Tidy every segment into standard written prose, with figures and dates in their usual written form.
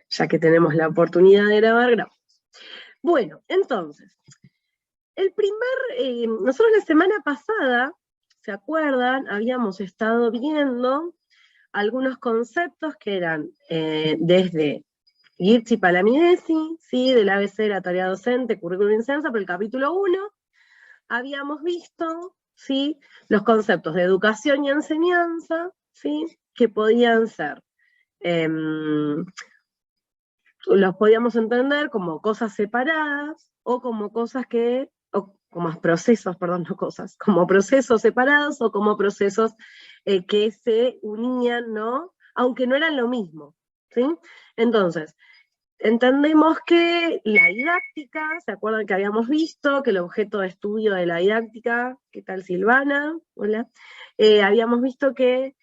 Ya que tenemos la oportunidad de grabar, grabamos. Bueno, entonces, nosotros la semana pasada, ¿se acuerdan? Habíamos estado viendo algunos conceptos que eran desde Girchi Palamidesi, ¿sí? Del ABC de la tarea docente, currículum enseñanza, pero el capítulo 1, habíamos visto, ¿sí? Los conceptos de educación y enseñanza, ¿sí? Que podían ser, los podíamos entender como cosas separadas, o como cosas que, o como procesos, perdón, no cosas, como procesos separados, o como procesos que se unían, ¿no? Aunque no eran lo mismo, ¿sí? Entonces, entendemos que la didáctica, ¿se acuerdan que habíamos visto que el objeto de estudio de la didáctica, ¿qué tal Silvana? Hola. Habíamos visto que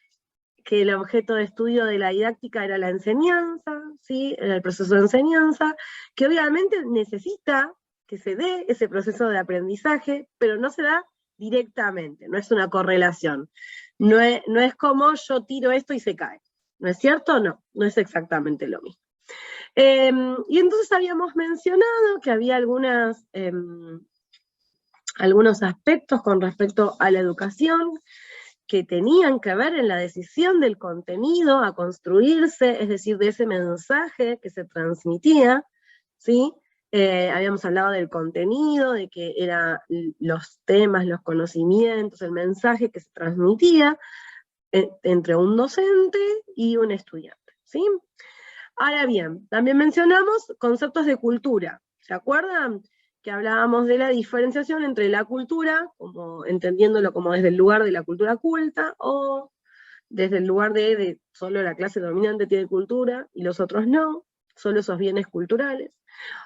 el objeto de estudio de la didáctica era la enseñanza, ¿sí? Era el proceso de enseñanza, que obviamente necesita que se dé ese proceso de aprendizaje, pero no se da directamente, no es una correlación. No es como yo tiro esto y se cae. ¿No es cierto? No es exactamente lo mismo. Y entonces habíamos mencionado que había algunos aspectos con respecto a la educación que tenían que ver en la decisión del contenido a construirse, es decir, de ese mensaje que se transmitía, ¿sí? Habíamos hablado del contenido, de que eran los temas, los conocimientos, el mensaje que se transmitía entre un docente y un estudiante, ¿sí? Ahora bien, también mencionamos conceptos de cultura, ¿se acuerdan? Que hablábamos de la diferenciación entre la cultura, como entendiéndolo como desde el lugar de la cultura culta, o desde el lugar de solo la clase dominante tiene cultura y los otros no, solo esos bienes culturales,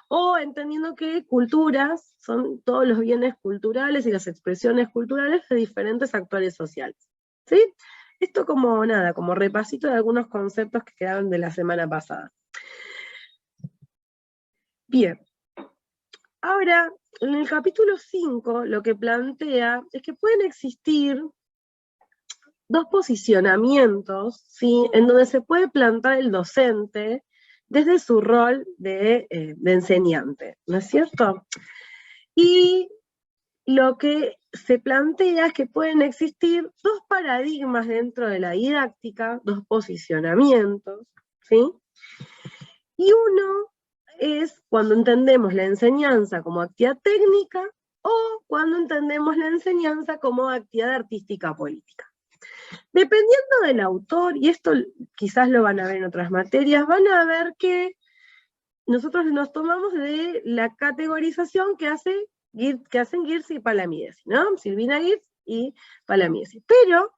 o entendiendo que culturas son todos los bienes culturales y las expresiones culturales de diferentes actores sociales, ¿sí? Esto como nada, como repasito de algunos conceptos que quedaron de la semana pasada. Bien. Ahora, en el capítulo 5, lo que plantea es que pueden existir dos posicionamientos, ¿sí? En donde se puede plantar el docente desde su rol de enseñante, ¿no es cierto? Y lo que se plantea es que pueden existir dos paradigmas dentro de la didáctica, dos posicionamientos, ¿sí? Y uno es cuando entendemos la enseñanza como actividad técnica o cuando entendemos la enseñanza como actividad artística política. Dependiendo del autor, y esto quizás lo van a ver en otras materias, van a ver que nosotros nos tomamos de la categorización que hacen Girs y Palamidesi, ¿no? Silvina Girs y Palamidesi. Pero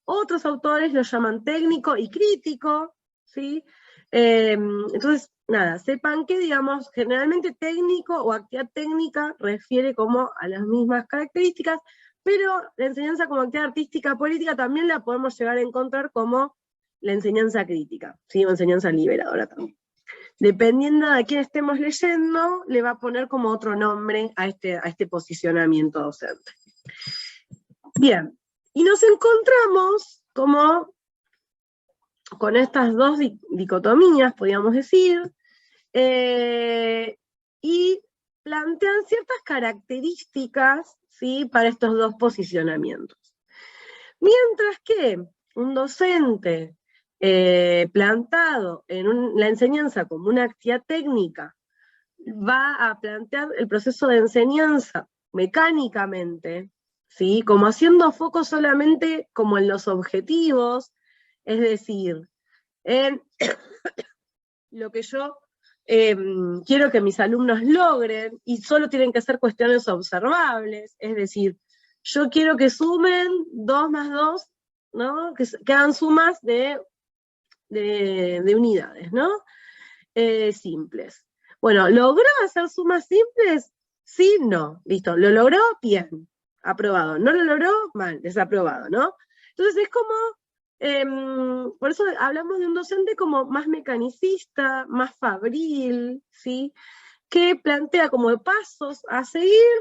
otros autores lo llaman técnico y crítico, ¿sí? Entonces, nada, sepan que, digamos, generalmente técnico o actividad técnica refiere como a las mismas características, pero la enseñanza como actividad artística política también la podemos llegar a encontrar como la enseñanza crítica, ¿sí? O enseñanza liberadora también. Dependiendo de quién estemos leyendo, le va a poner como otro nombre a este posicionamiento docente. Bien, y nos encontramos como con estas dos dicotomías, podríamos decir, y plantean ciertas características, ¿sí? Para estos dos posicionamientos. Mientras que un docente plantado en la enseñanza como una actividad técnica va a plantear el proceso de enseñanza mecánicamente, ¿sí? Como haciendo foco solamente como en los objetivos, es decir, en lo que yo quiero que mis alumnos logren, y solo tienen que ser cuestiones observables, es decir, yo quiero que sumen 2 más 2, ¿no? Que hagan sumas de unidades, ¿no? Simples. Bueno, ¿logró hacer sumas simples? Sí, no. Listo. ¿Lo logró? Bien. Aprobado. ¿No lo logró? Mal. Desaprobado, ¿no? Entonces es como, por eso hablamos de un docente como más mecanicista, más fabril, ¿sí? Que plantea como pasos a seguir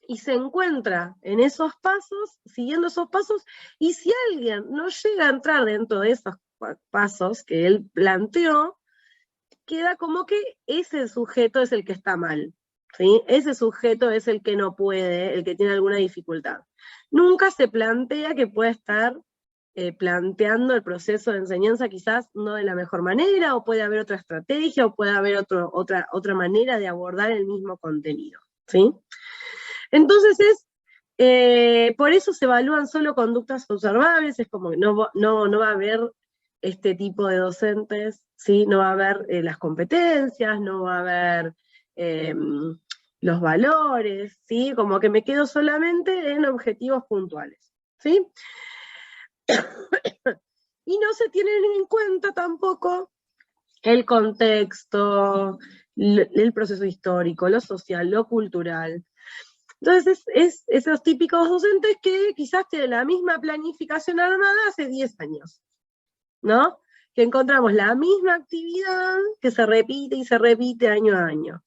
y se encuentra en esos pasos, siguiendo esos pasos, y si alguien no llega a entrar dentro de esos pasos que él planteó, queda como que ese sujeto es el que está mal, ¿sí? Ese sujeto es el que no puede, el que tiene alguna dificultad. Nunca se plantea que pueda estar planteando el proceso de enseñanza quizás no de la mejor manera, o puede haber otra estrategia, o puede haber otra manera de abordar el mismo contenido, ¿sí? Entonces por eso se evalúan solo conductas observables, es como que no va a haber este tipo de docentes, ¿sí? No va a haber las competencias, no va a haber los valores, ¿sí? Como que me quedo solamente en objetivos puntuales, ¿sí? Y no se tienen en cuenta tampoco el contexto, el proceso histórico, lo social, lo cultural. Entonces es esos típicos docentes que quizás tienen la misma planificación armada hace 10 años, ¿no? Que encontramos la misma actividad que se repite y se repite año a año.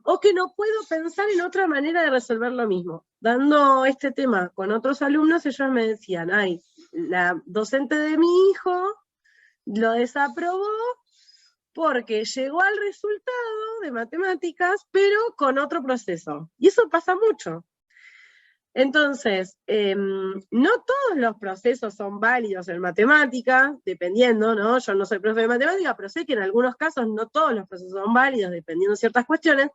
O que no puedo pensar en otra manera de resolver lo mismo. Dando este tema con otros alumnos, ellos me decían, ay, la docente de mi hijo lo desaprobó porque llegó al resultado de matemáticas, pero con otro proceso. Y eso pasa mucho. Entonces, no todos los procesos son válidos en matemática, dependiendo, ¿no? Yo no soy profe de matemática, pero sé que en algunos casos no todos los procesos son válidos, dependiendo de ciertas cuestiones,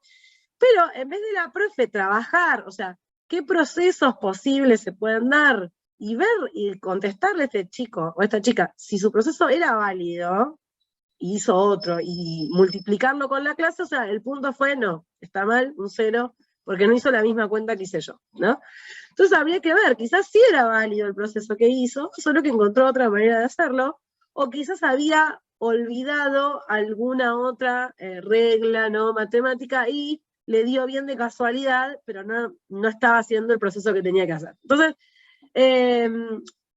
pero en vez de la profe trabajar, o sea, qué procesos posibles se pueden dar, y ver y contestarle a este chico o a esta chica, si su proceso era válido, y hizo otro, y multiplicarlo con la clase, o sea, el punto fue, no, está mal, un 0, porque no hizo la misma cuenta que hice yo, ¿no? Entonces habría que ver, quizás sí era válido el proceso que hizo, solo que encontró otra manera de hacerlo, o quizás había olvidado alguna otra regla, ¿no? Matemática, y le dio bien de casualidad, pero no estaba haciendo el proceso que tenía que hacer. Entonces,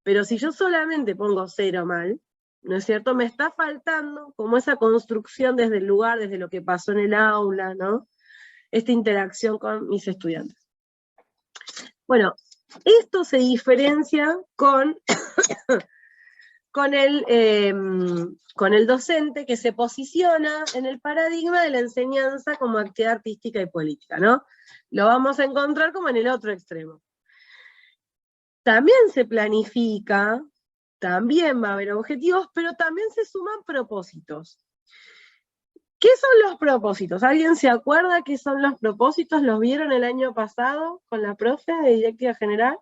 pero si yo solamente pongo 0 mal, ¿no es cierto? Me está faltando como esa construcción desde el lugar, desde lo que pasó en el aula, ¿no? Esta interacción con mis estudiantes. Bueno, esto se diferencia con el docente que se posiciona en el paradigma de la enseñanza como actividad artística y política, ¿no? Lo vamos a encontrar como en el otro extremo. También se planifica, también va a haber objetivos, pero también se suman propósitos. ¿Qué son los propósitos? ¿Alguien se acuerda qué son los propósitos? ¿Los vieron el año pasado con la profe de Didáctica General?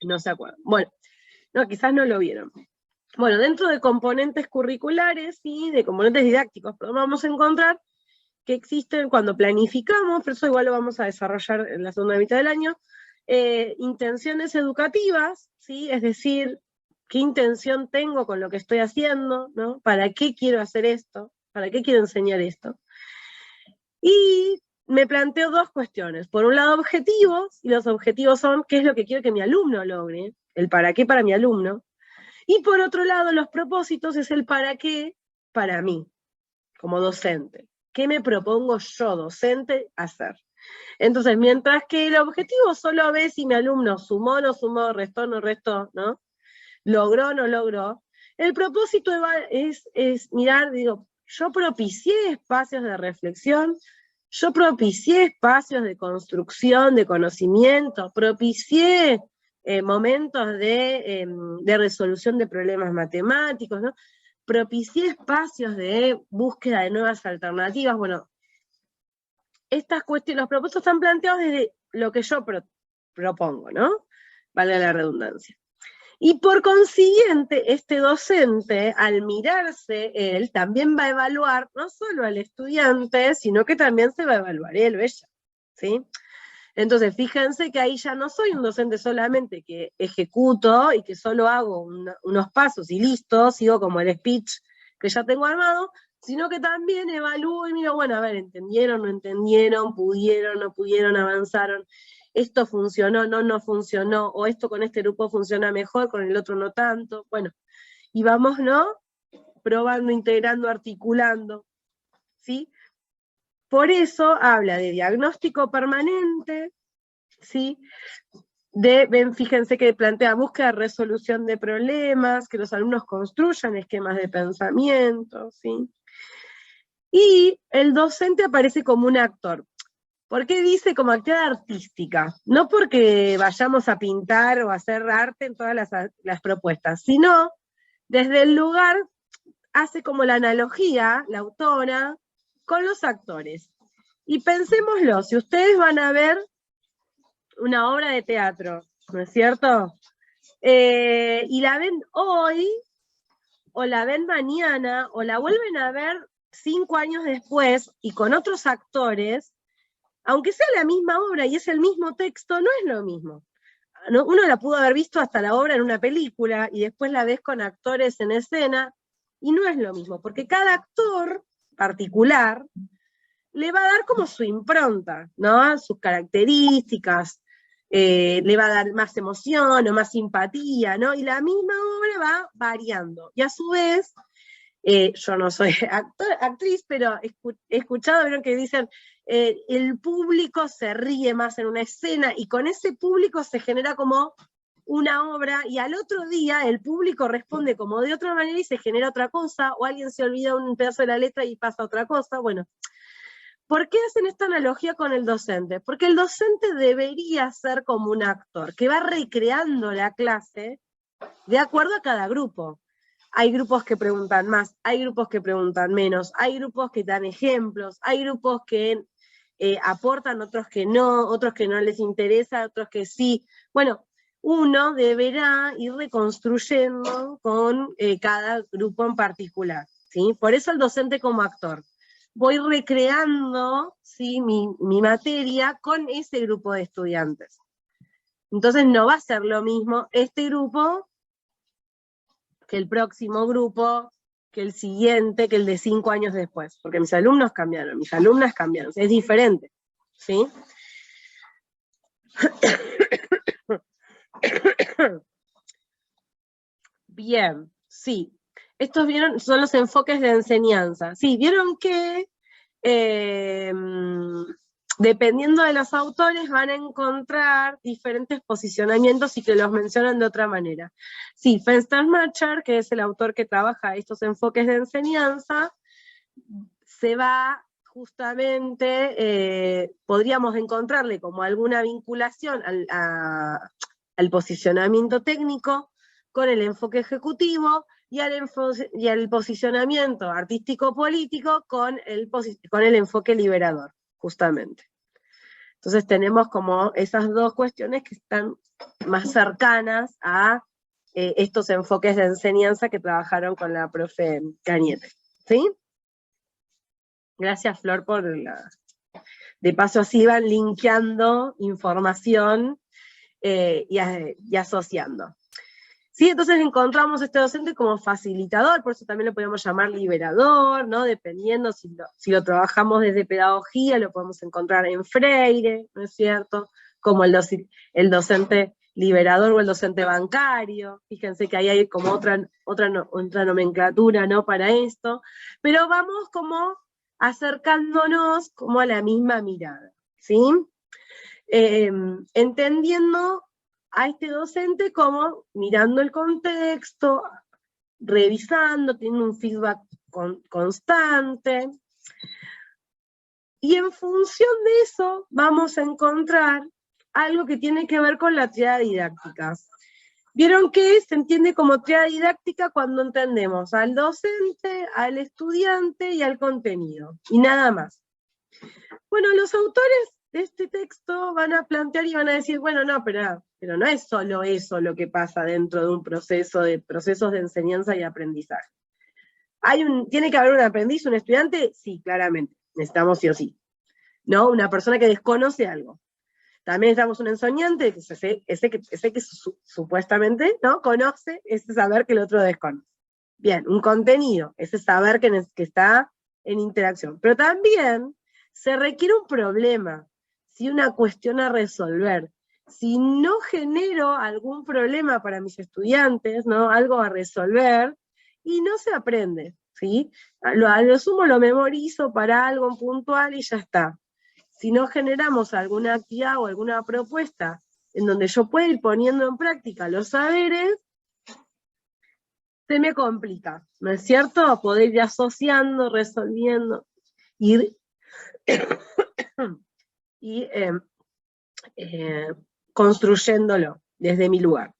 No se acuerdan. Bueno, no, quizás no lo vieron. Bueno, dentro de componentes curriculares y de componentes didácticos, pero vamos a encontrar que existen cuando planificamos, pero eso igual lo vamos a desarrollar en la segunda mitad del año, intenciones educativas, ¿sí? Es decir, qué intención tengo con lo que estoy haciendo, ¿no? ¿Para qué quiero hacer esto? ¿Para qué quiero enseñar esto? Y me planteo dos cuestiones. Por un lado, objetivos, y los objetivos son qué es lo que quiero que mi alumno logre, el para qué para mi alumno. Y por otro lado, los propósitos es el para qué para mí, como docente. ¿Qué me propongo yo, docente, hacer? Entonces, mientras que el objetivo solo ve si mi alumno sumó, no sumó, restó, no restó, ¿no? Logró, no logró. El propósito es mirar, digo, yo propicié espacios de reflexión, yo propicié espacios de construcción, de conocimiento, propicié momentos de resolución de problemas matemáticos, ¿no? Propicié espacios de búsqueda de nuevas alternativas. Bueno, estas cuestiones, los propósitos están planteados desde lo que yo propongo, ¿no? Valga la redundancia. Y por consiguiente, este docente, al mirarse él, también va a evaluar no solo al estudiante, sino que también se va a evaluar él o ella, ¿sí? Entonces, fíjense que ahí ya no soy un docente solamente que ejecuto y que solo hago unos pasos y listo, sigo como el speech que ya tengo armado, sino que también evalúo y miro, bueno, a ver, ¿entendieron, no entendieron, pudieron, no pudieron, avanzaron? Esto funcionó, no funcionó, o esto con este grupo funciona mejor, con el otro no tanto, bueno, y vamos, ¿no? probando, integrando, articulando, ¿sí? Por eso habla de diagnóstico permanente, ¿sí? Fíjense que plantea búsqueda de resolución de problemas, que los alumnos construyan esquemas de pensamiento, ¿sí? Y el docente aparece como un actor. ¿Por qué dice como actividad artística? No porque vayamos a pintar o a hacer arte en todas las propuestas, sino desde el lugar hace como la analogía, la autora, con los actores. Y pensémoslo, si ustedes van a ver una obra de teatro, ¿no es cierto? Y la ven hoy, o la ven mañana, o la vuelven a ver 5 años después, y con otros actores, aunque sea la misma obra y es el mismo texto, no es lo mismo. Uno la pudo haber visto hasta la obra en una película, y después la ves con actores en escena, y no es lo mismo, porque cada actor particular le va a dar como su impronta, ¿no? Sus características, le va a dar más emoción o más simpatía, ¿no? Y la misma obra va variando. Y a su vez, yo no soy actriz, pero he escuchado, vieron que dicen, el público se ríe más en una escena, y con ese público se genera como una obra, y al otro día el público responde como de otra manera y se genera otra cosa, o alguien se olvida un pedazo de la letra y pasa otra cosa. Bueno, ¿por qué hacen esta analogía con el docente? Porque el docente debería ser como un actor, que va recreando la clase de acuerdo a cada grupo. Hay grupos que preguntan más, hay grupos que preguntan menos, hay grupos que dan ejemplos, hay grupos que aportan, otros que no les interesa, otros que sí. Bueno, uno deberá ir reconstruyendo con cada grupo en particular, ¿sí? Por eso el docente como actor. Voy recreando, ¿sí?, mi materia con ese grupo de estudiantes. Entonces no va a ser lo mismo este grupo que el próximo grupo, que el siguiente, que el de 5 años después, porque mis alumnos cambiaron, mis alumnas cambiaron, es diferente, ¿sí? Bien, sí. Estos son los enfoques de enseñanza. Sí, vieron que dependiendo de los autores van a encontrar diferentes posicionamientos y que los mencionan de otra manera. Sí, Fenstermacher, que es el autor que trabaja estos enfoques de enseñanza, se va justamente, podríamos encontrarle como alguna vinculación al posicionamiento técnico con el enfoque ejecutivo, y al posicionamiento artístico-político con el enfoque liberador, justamente. Entonces tenemos como esas dos cuestiones que están más cercanas a estos enfoques de enseñanza que trabajaron con la profe Cañete, ¿sí? Gracias, Flor, por de paso así van linkeando información y asociando. Sí, entonces encontramos este docente como facilitador, por eso también lo podemos llamar liberador, ¿no? Dependiendo si lo trabajamos desde pedagogía, lo podemos encontrar en Freire, ¿no es cierto? Como el docente liberador o el docente bancario. Fíjense que ahí hay como otra nomenclatura, ¿no?, para esto, pero vamos como acercándonos como a la misma mirada, ¿sí? Entendiendo a este docente como mirando el contexto, revisando, teniendo un feedback constante, y en función de eso vamos a encontrar algo que tiene que ver con la tríada didáctica. Vieron que se entiende como tríada didáctica cuando entendemos al docente, al estudiante y al contenido, y nada más. Bueno, los autores de este texto van a plantear y van a decir, bueno, no, pero no es solo eso lo que pasa dentro de un procesos de enseñanza y aprendizaje. ¿Tiene que haber un aprendiz, un estudiante? Sí, claramente, necesitamos sí o sí, ¿no? Una persona que desconoce algo. También necesitamos un enseñante, ese que supuestamente, ¿no?, conoce ese saber que el otro desconoce. Bien, un contenido, ese saber que está en interacción. Pero también se requiere un problema, ¿sí?, una cuestión a resolver. Si no genero algún problema para mis estudiantes, ¿no?, algo a resolver, y no se aprende, ¿sí? A lo sumo lo memorizo para algo puntual y ya está. Si no generamos alguna actividad o alguna propuesta en donde yo pueda ir poniendo en práctica los saberes, se me complica, ¿no es cierto? Poder ir asociando, resolviendo, ir y construyéndolo desde mi lugar.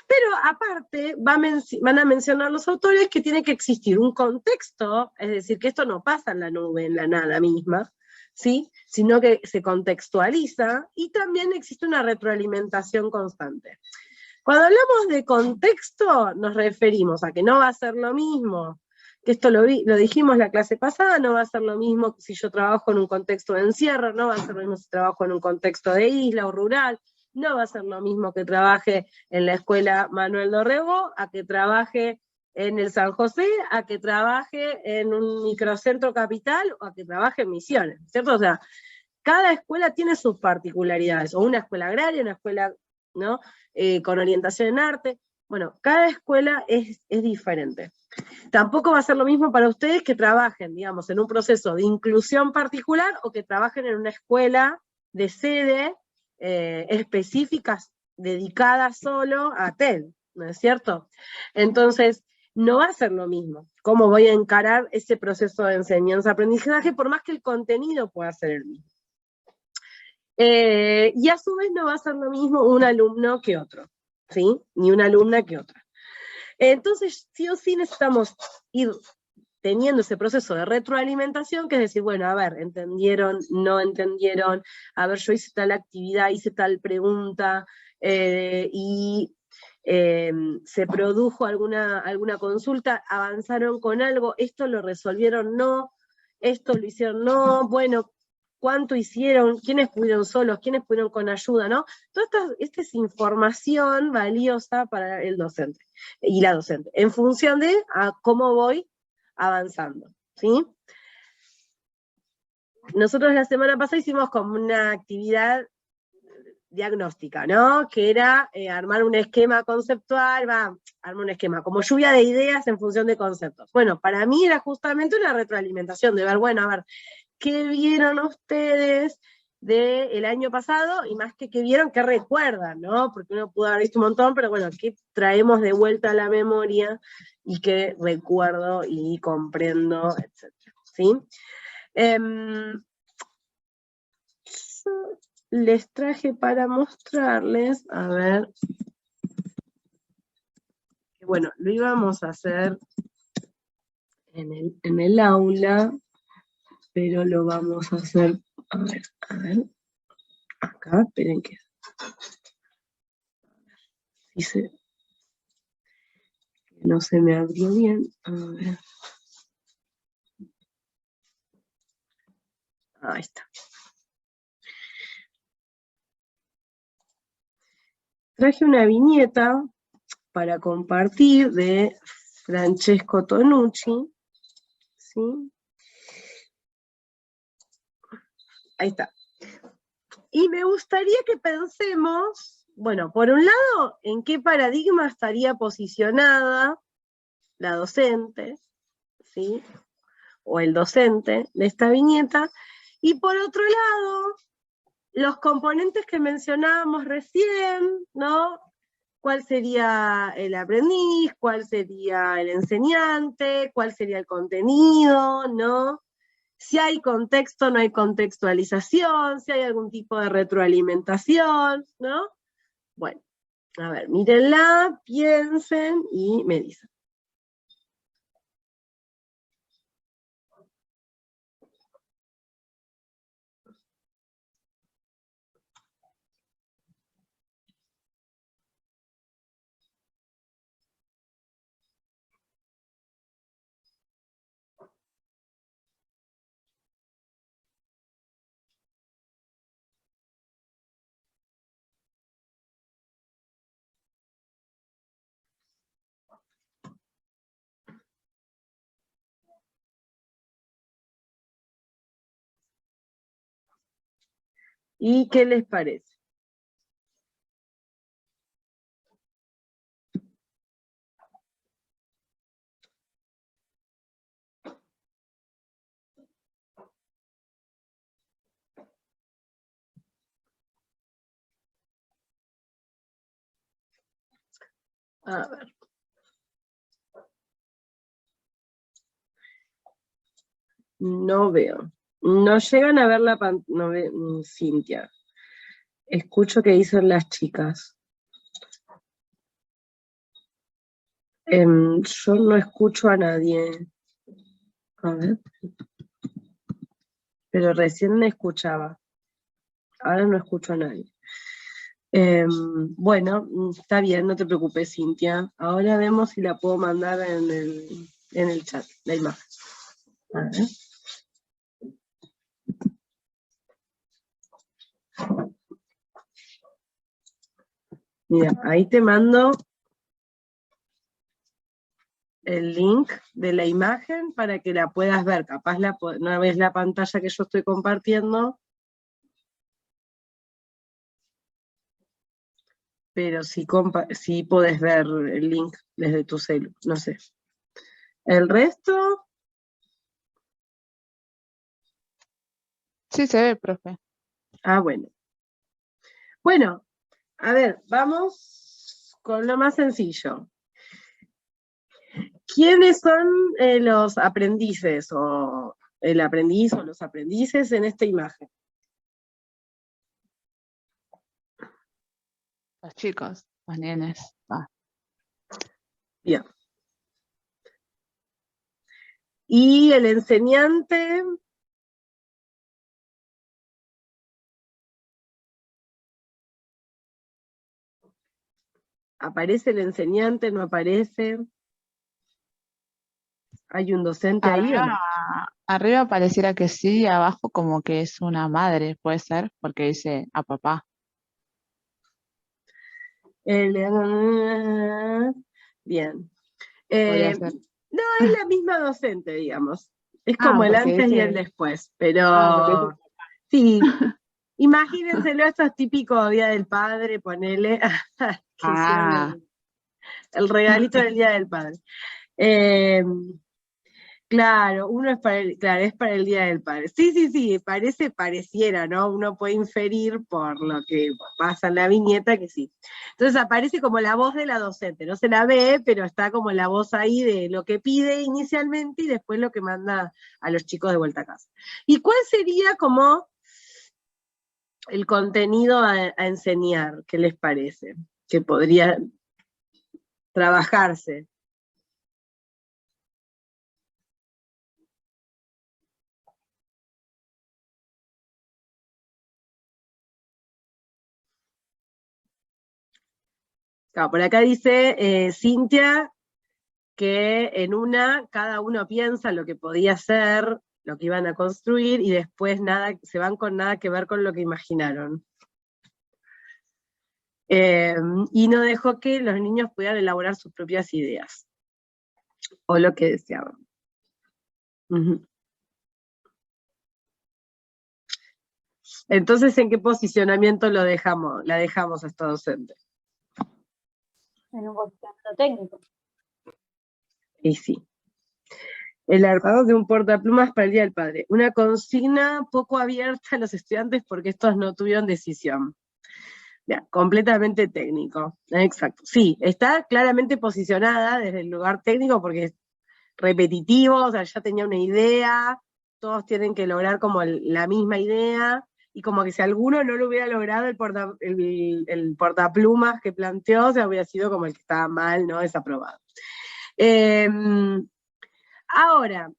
Pero aparte van a mencionar los autores que tiene que existir un contexto, es decir, que esto no pasa en la nube, en la nada misma, ¿sí? Sino que se contextualiza y también existe una retroalimentación constante. Cuando hablamos de contexto, nos referimos a que no va a ser lo mismo, que esto lo dijimos la clase pasada, no va a ser lo mismo si yo trabajo en un contexto de encierro, no va a ser lo mismo si trabajo en un contexto de isla o rural, no va a ser lo mismo que trabaje en la escuela Manuel Dorrego, a que trabaje en el San José, a que trabaje en un microcentro capital, o a que trabaje en Misiones, ¿cierto? O sea, cada escuela tiene sus particularidades, o una escuela agraria, una escuela, ¿no? Con orientación en arte. Bueno, cada escuela es diferente. Tampoco va a ser lo mismo para ustedes que trabajen, digamos, en un proceso de inclusión particular o que trabajen en una escuela de sede específicas dedicadas solo a TED, ¿no es cierto? Entonces, no va a ser lo mismo cómo voy a encarar ese proceso de enseñanza-aprendizaje, por más que el contenido pueda ser el mismo. Y a su vez no va a ser lo mismo un alumno que otro, ¿sí? Ni una alumna que otra. Entonces, sí o sí necesitamos ir teniendo ese proceso de retroalimentación, que es decir, bueno, a ver, ¿entendieron? ¿No entendieron? A ver, yo hice tal actividad, hice tal pregunta, y se produjo alguna consulta, avanzaron con algo, esto lo resolvieron, no, esto lo hicieron, no, bueno, ¿cuánto hicieron? ¿Quiénes pudieron solos? ¿Quiénes pudieron con ayuda? ¿No? Toda esta es información valiosa para el docente y la docente, en función de cómo voy avanzando, ¿sí? Nosotros la semana pasada hicimos como una actividad diagnóstica, ¿no? Que era armar un esquema conceptual, armar un esquema, como lluvia de ideas en función de conceptos. Bueno, para mí era justamente una retroalimentación, de ver, bueno, a ver, ¿qué vieron ustedes del año pasado? Y más que qué vieron, ¿qué recuerdan? ¿No? Porque uno pudo haber visto un montón, pero bueno, ¿qué traemos de vuelta a la memoria y qué recuerdo y comprendo, etcétera? ¿Sí? Les traje para mostrarles, a ver, que bueno, lo íbamos a hacer en el aula, pero lo vamos a hacer, a ver, acá, esperen que dice que no se me abrió bien, a ver. Ahí está. Traje una viñeta para compartir de Francesco Tonucci, ¿sí? Ahí está. Y me gustaría que pensemos, bueno, por un lado, en qué paradigma estaría posicionada la docente, ¿sí? O el docente de esta viñeta, y por otro lado, los componentes que mencionábamos recién, ¿no? ¿Cuál sería el aprendiz? ¿Cuál sería el enseñante? ¿Cuál sería el contenido? ¿No? Si hay contexto, no hay contextualización, si hay algún tipo de retroalimentación, ¿no? Bueno, a ver, mírenla, piensen y me dicen. ¿Y qué les parece? A ver. No veo. No llegan a ver la pantalla. No ve, Cintia. Escucho que dicen las chicas. Yo no escucho a nadie. A ver. Pero recién me escuchaba. Ahora no escucho a nadie. Bueno, está bien, no te preocupes, Cintia. Ahora vemos si la puedo mandar en el chat, la imagen. A ver. Mira, ahí te mando el link de la imagen para que la puedas ver. Capaz no ves la pantalla que yo estoy compartiendo, pero sí podés ver el link desde tu celu, no sé. El resto, Sí, se ve, profe. bueno. Bueno, a ver, vamos con lo más sencillo. ¿Quiénes son los aprendices o el aprendiz o los aprendices en esta imagen? Los chicos, los nenes. Bien. Y el enseñante, ¿aparece el enseñante? ¿No aparece? ¿Hay un docente ahí o no? Arriba pareciera que sí, y abajo como que es una madre, puede ser, porque dice a papá. Bien. Podría ser. No, es la misma docente, digamos. Es como Ah, el porque antes y el dice. después, Porque dice. pero sí, imagínenselo, esto es típico Día del Padre, ponele, que hicieron Ah, el regalito del Día del Padre. Eh, Claro, es para el Día del Padre. Sí, sí, sí, pareciera, ¿no? Uno puede inferir por lo que pasa en la viñeta que sí. Entonces aparece como la voz de la docente, no se la ve, pero está como la voz ahí de lo que pide inicialmente y después lo que manda a los chicos de vuelta a casa. ¿Y cuál sería como el contenido a enseñar? ¿Qué les parece? Que podría trabajarse. Claro, por acá dice Cintia que cada uno piensa lo que podía ser, lo que iban a construir, y después se van con nada que ver con lo que imaginaron. Y no dejó que los niños pudieran elaborar sus propias ideas, o lo que deseaban. Entonces, ¿en qué posicionamiento la dejamos a esta docente? En un posicionamiento técnico. Y sí. El armado de un portaplumas para el Día del Padre. Una consigna poco abierta a los estudiantes porque estos no tuvieron decisión. Ya, completamente técnico. Exacto. Sí, está claramente posicionada desde el lugar técnico porque es repetitivo, o sea, ya tenía una idea, todos tienen que lograr como la misma idea, y como que si alguno no lo hubiera logrado el portaplumas que planteó, o sea, hubiera sido como el que estaba mal, ¿no? Desaprobado. Ahora,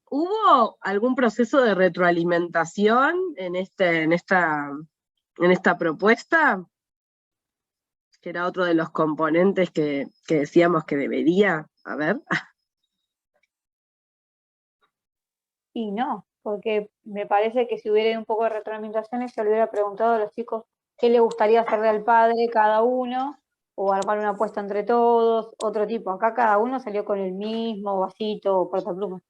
¿hubo algún proceso de retroalimentación en esta propuesta? Que era otro de los componentes que decíamos que debería haber. Y no, porque me parece que si hubiera un poco de retroalimentaciones, se le hubiera preguntado a los chicos qué le gustaría hacerle al padre cada uno, o armar una apuesta entre todos, otro tipo. Acá cada uno salió con el mismo vasito o portapluma.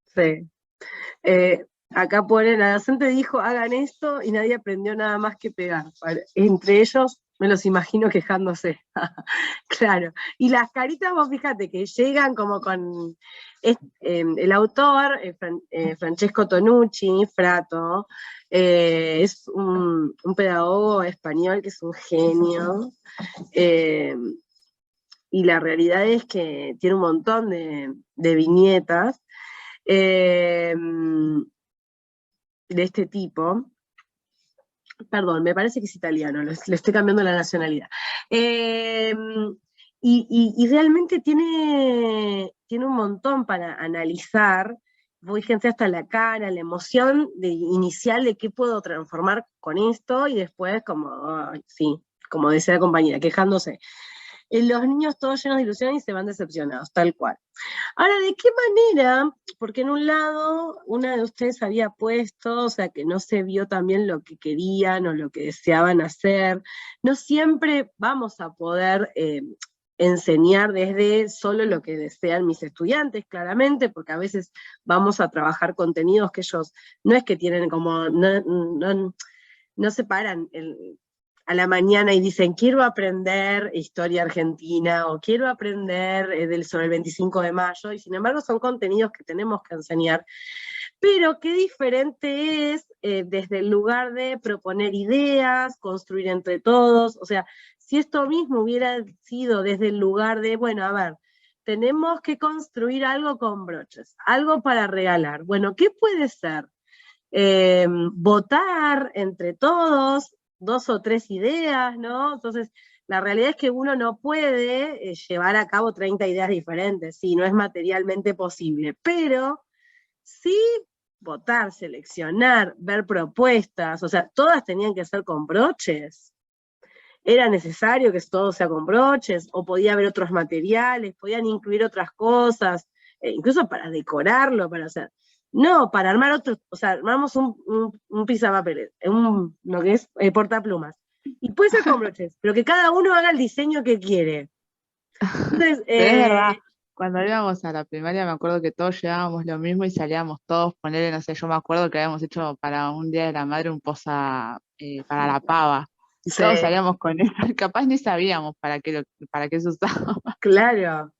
Sí. Acá pone, la docente dijo, hagan esto, y nadie aprendió nada más que pegar. Entre ellos, Me los imagino quejándose. Claro. Y las caritas, vos fíjate que llegan como con el autor, Francesco Tonucci, Frato, es un pedagogo español que es un genio. Y la realidad es que tiene un montón de viñetas de este tipo. Perdón, me parece que es italiano, le estoy cambiando la nacionalidad. Y realmente tiene un montón para analizar. Fíjense hasta la cara, la emoción inicial de qué puedo transformar con esto, y después como decía la compañera, quejándose. Los niños todos llenos de ilusiones y se van decepcionados, tal cual. Ahora, ¿de qué manera? Porque en un lado, una de ustedes había puesto, o sea, que no se vio también lo que querían o lo que deseaban hacer. No siempre vamos a poder enseñar desde solo lo que desean mis estudiantes, claramente, porque a veces vamos a trabajar contenidos que ellos no es que tienen como, no se paran a la mañana y dicen, quiero aprender historia argentina, o quiero aprender sobre el 25 de mayo, y sin embargo son contenidos que tenemos que enseñar. Pero qué diferente es desde el lugar de proponer ideas, construir entre todos. O sea, si esto mismo hubiera sido desde el lugar de, bueno, a ver, tenemos que construir algo con broches, algo para regalar. Bueno, ¿qué puede ser? Votar entre todos, 2 o 3 ideas, ¿no? Entonces, la realidad es que uno no puede llevar a cabo 30 ideas diferentes, sí, no es materialmente posible, pero sí votar, seleccionar, ver propuestas, o sea, todas tenían que ser con broches. ¿Era necesario que todo sea con broches? ¿O podía haber otros materiales? ¿Podían incluir otras cosas? Incluso para decorarlo, para hacer... No, para armar otro, o sea, armamos un pisapapeles, lo que es portaplumas. Y puede ser con broches, pero que cada uno haga el diseño que quiere. Entonces, Pero es verdad, cuando íbamos a la primaria me acuerdo que todos llevábamos lo mismo y salíamos todos, ponerle, no sé, yo me acuerdo que habíamos hecho para un Día de la Madre un posa para la pava. Y sí, todos salíamos con eso, capaz ni sabíamos para qué se usaba. claro.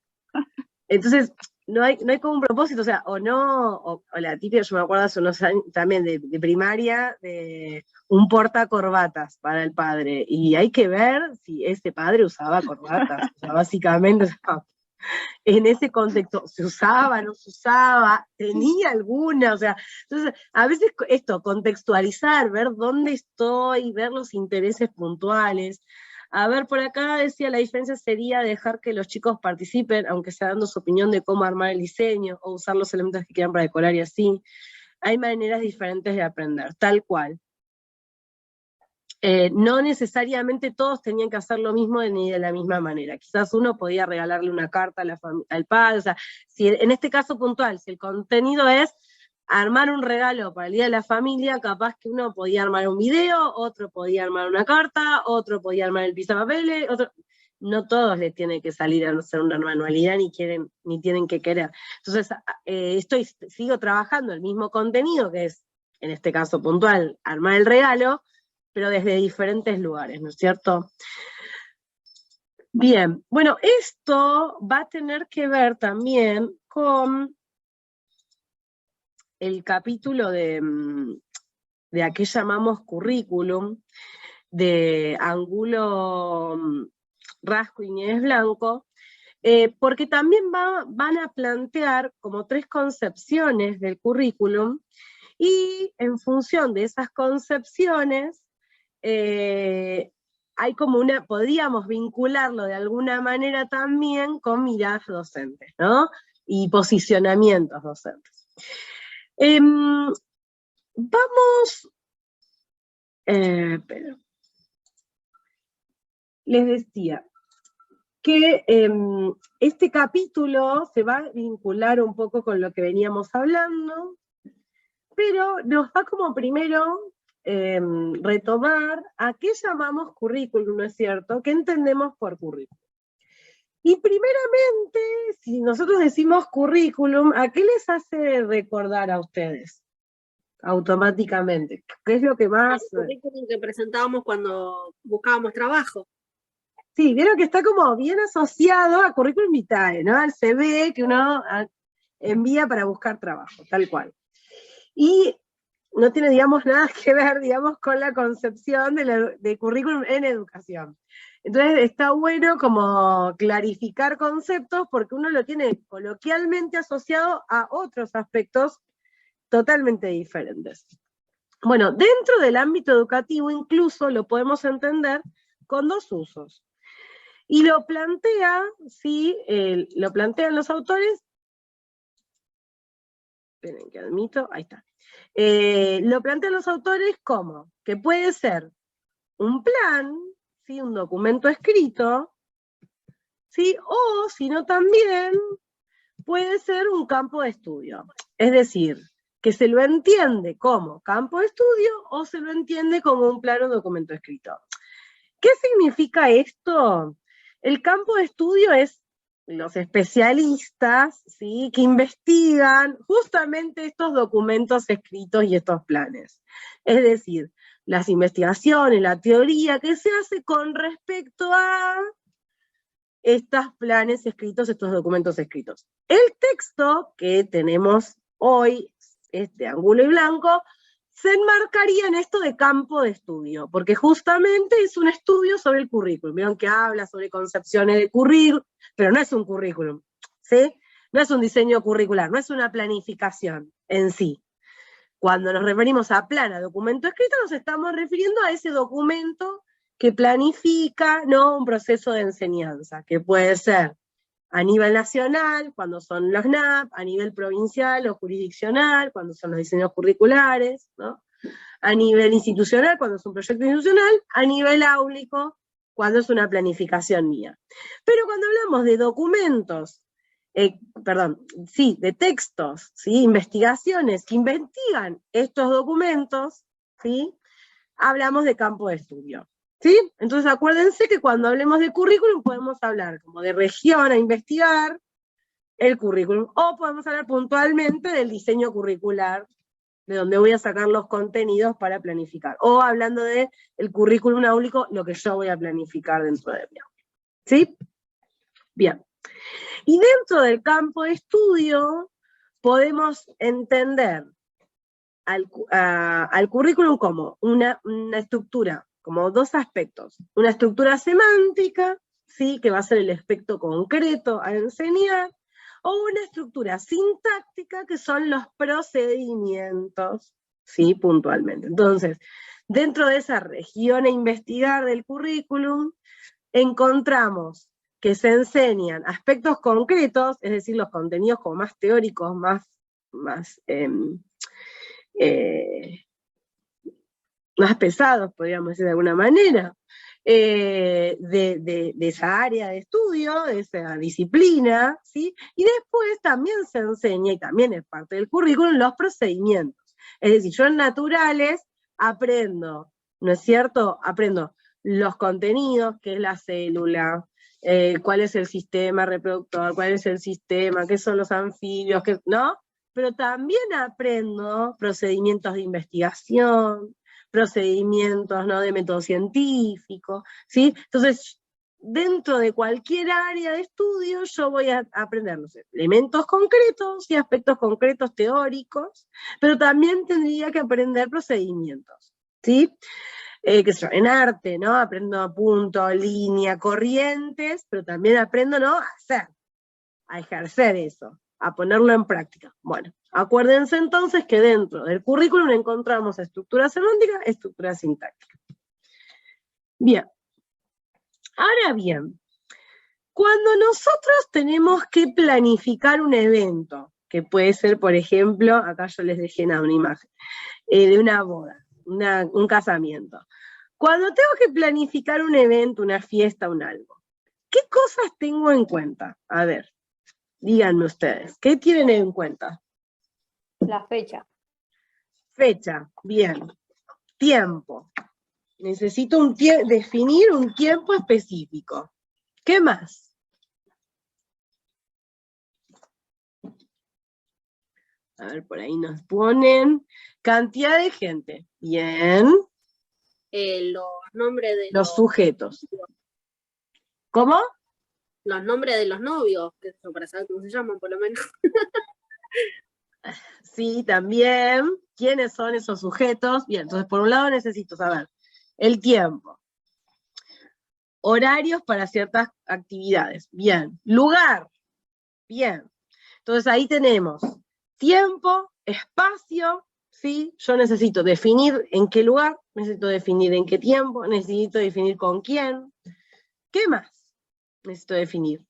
Entonces, no hay como un propósito, o sea, o no, o la típica, yo me acuerdo hace unos años también de primaria, de un portacorbatas para el padre, y hay que ver si ese padre usaba corbatas, o sea, básicamente, o sea, en ese contexto, ¿se usaba, no se usaba, tenía alguna? O sea, entonces, a veces esto, contextualizar, ver dónde estoy, ver los intereses puntuales. A ver, por acá decía, la diferencia sería dejar que los chicos participen, aunque sea dando su opinión de cómo armar el diseño, o usar los elementos que quieran para decorar y así. Hay maneras diferentes de aprender, tal cual. No necesariamente todos tenían que hacer lo mismo ni de la misma manera. Quizás uno podía regalarle una carta al padre, o sea, si en este caso puntual, si el contenido es armar un regalo para el Día de la Familia, capaz que uno podía armar un video, otro podía armar una carta, otro podía armar el pisapapeles, otro... No todos les tiene que salir a hacer una manualidad, ni tienen que querer. Entonces, sigo trabajando el mismo contenido, que es, en este caso puntual, armar el regalo, pero desde diferentes lugares, ¿no es cierto? Bien, bueno, esto va a tener que ver también con el capítulo de a qué llamamos currículum, de Angulo, Rasco y Nieves Blanco, porque también van a plantear como 3 concepciones del currículum, y en función de esas concepciones, hay como podríamos vincularlo de alguna manera también con miradas docentes, ¿no? Y posicionamientos docentes. Vamos, les decía que este capítulo se va a vincular un poco con lo que veníamos hablando, pero nos va como primero retomar a qué llamamos currículum, ¿no es cierto? ¿Qué entendemos por currículum? Y primeramente, si nosotros decimos currículum, ¿a qué les hace recordar a ustedes? Automáticamente. ¿Qué es lo que más...? El currículum que presentábamos cuando buscábamos trabajo. Sí, vieron que está como bien asociado a currículum vitae, ¿no? Al CV que uno envía para buscar trabajo, tal cual. Y no tiene, digamos, nada que ver, digamos, con la concepción de currículum en educación. Entonces está bueno como clarificar conceptos porque uno lo tiene coloquialmente asociado a otros aspectos totalmente diferentes. Bueno, dentro del ámbito educativo incluso lo podemos entender con dos usos. Y lo plantea, ¿sí? Lo plantean los autores. Esperen que admito, ahí está. Lo plantean los autores como que puede ser un plan, ¿sí? Un documento escrito, ¿sí? O, si no también, puede ser un campo de estudio. Es decir, que se lo entiende como campo de estudio o se lo entiende como un plan o documento escrito. ¿Qué significa esto? El campo de estudio es los especialistas, ¿sí? Que investigan justamente estos documentos escritos y estos planes. Es decir, las investigaciones, la teoría que se hace con respecto a estos planes escritos, estos documentos escritos. El texto que tenemos hoy, este ángulo y blanco, se enmarcaría en esto de campo de estudio, porque justamente es un estudio sobre el currículum. Vieron que habla sobre concepciones de currículum, pero no es un currículum, ¿sí? No es un diseño curricular, no es una planificación en sí. Cuando nos referimos a plan, a documento escrito, nos estamos refiriendo a ese documento que planifica, ¿no? Un proceso de enseñanza, que puede ser a nivel nacional, cuando son los NAP, a nivel provincial o jurisdiccional, cuando son los diseños curriculares, ¿no? A nivel institucional, cuando es un proyecto institucional, a nivel áulico, cuando es una planificación mía. Pero cuando hablamos de documentos, de textos, ¿sí? Investigaciones que investigan estos documentos, ¿sí? Hablamos de campo de estudio. ¿Sí? Entonces acuérdense que cuando hablemos de currículum podemos hablar como de región a investigar el currículum, o podemos hablar puntualmente del diseño curricular, de donde voy a sacar los contenidos para planificar, o hablando del currículum áulico, lo que yo voy a planificar dentro de mi aula. ¿Sí? Bien. Y dentro del campo de estudio podemos entender al currículum como una estructura, como dos aspectos. Una estructura semántica, ¿sí? Que va a ser el aspecto concreto a enseñar, o una estructura sintáctica, que son los procedimientos, ¿sí? Puntualmente. Entonces, dentro de esa región a investigar del currículum, encontramos que se enseñan aspectos concretos, es decir, los contenidos como más teóricos, más pesados, podríamos decir de alguna manera, de esa área de estudio, de esa disciplina, ¿sí? Y después también se enseña, y también es parte del currículum, los procedimientos. Es decir, yo en naturales aprendo, ¿no es cierto? Aprendo los contenidos, qué es la célula, cuál es el sistema reproductor, cuál es el sistema, qué son los anfibios, ¿no? Pero también aprendo procedimientos de investigación, procedimientos, ¿no? De método científico, ¿sí? Entonces, dentro de cualquier área de estudio, yo voy a aprender, no sé, elementos concretos y aspectos concretos teóricos, pero también tendría que aprender procedimientos, ¿sí? En arte, ¿no? Aprendo punto, línea, corrientes, pero también aprendo, ¿no? A hacer, a ejercer eso, a ponerlo en práctica. Bueno, acuérdense entonces que dentro del currículum encontramos estructura semántica, estructura sintáctica. Bien. Ahora bien, cuando nosotros tenemos que planificar un evento, que puede ser, por ejemplo, acá yo les dejé una imagen, de una boda, un casamiento. Cuando tengo que planificar un evento, una fiesta, un algo, ¿qué cosas tengo en cuenta? A ver, díganme ustedes, ¿qué tienen en cuenta? La fecha. Fecha, bien. Tiempo. Necesito definir un tiempo específico. ¿Qué más? A ver, por ahí nos ponen cantidad de gente. Bien. Los nombres de los sujetos. ¿Cómo? Los nombres de los novios, que eso, para saber cómo se llaman, por lo menos. Sí, también. ¿Quiénes son esos sujetos? Bien, entonces por un lado necesito saber el tiempo. Horarios para ciertas actividades. Bien. Lugar. Bien. Entonces ahí tenemos tiempo, espacio, ¿sí? Yo necesito definir en qué lugar, necesito definir en qué tiempo, necesito definir con quién. ¿Qué más necesito definir?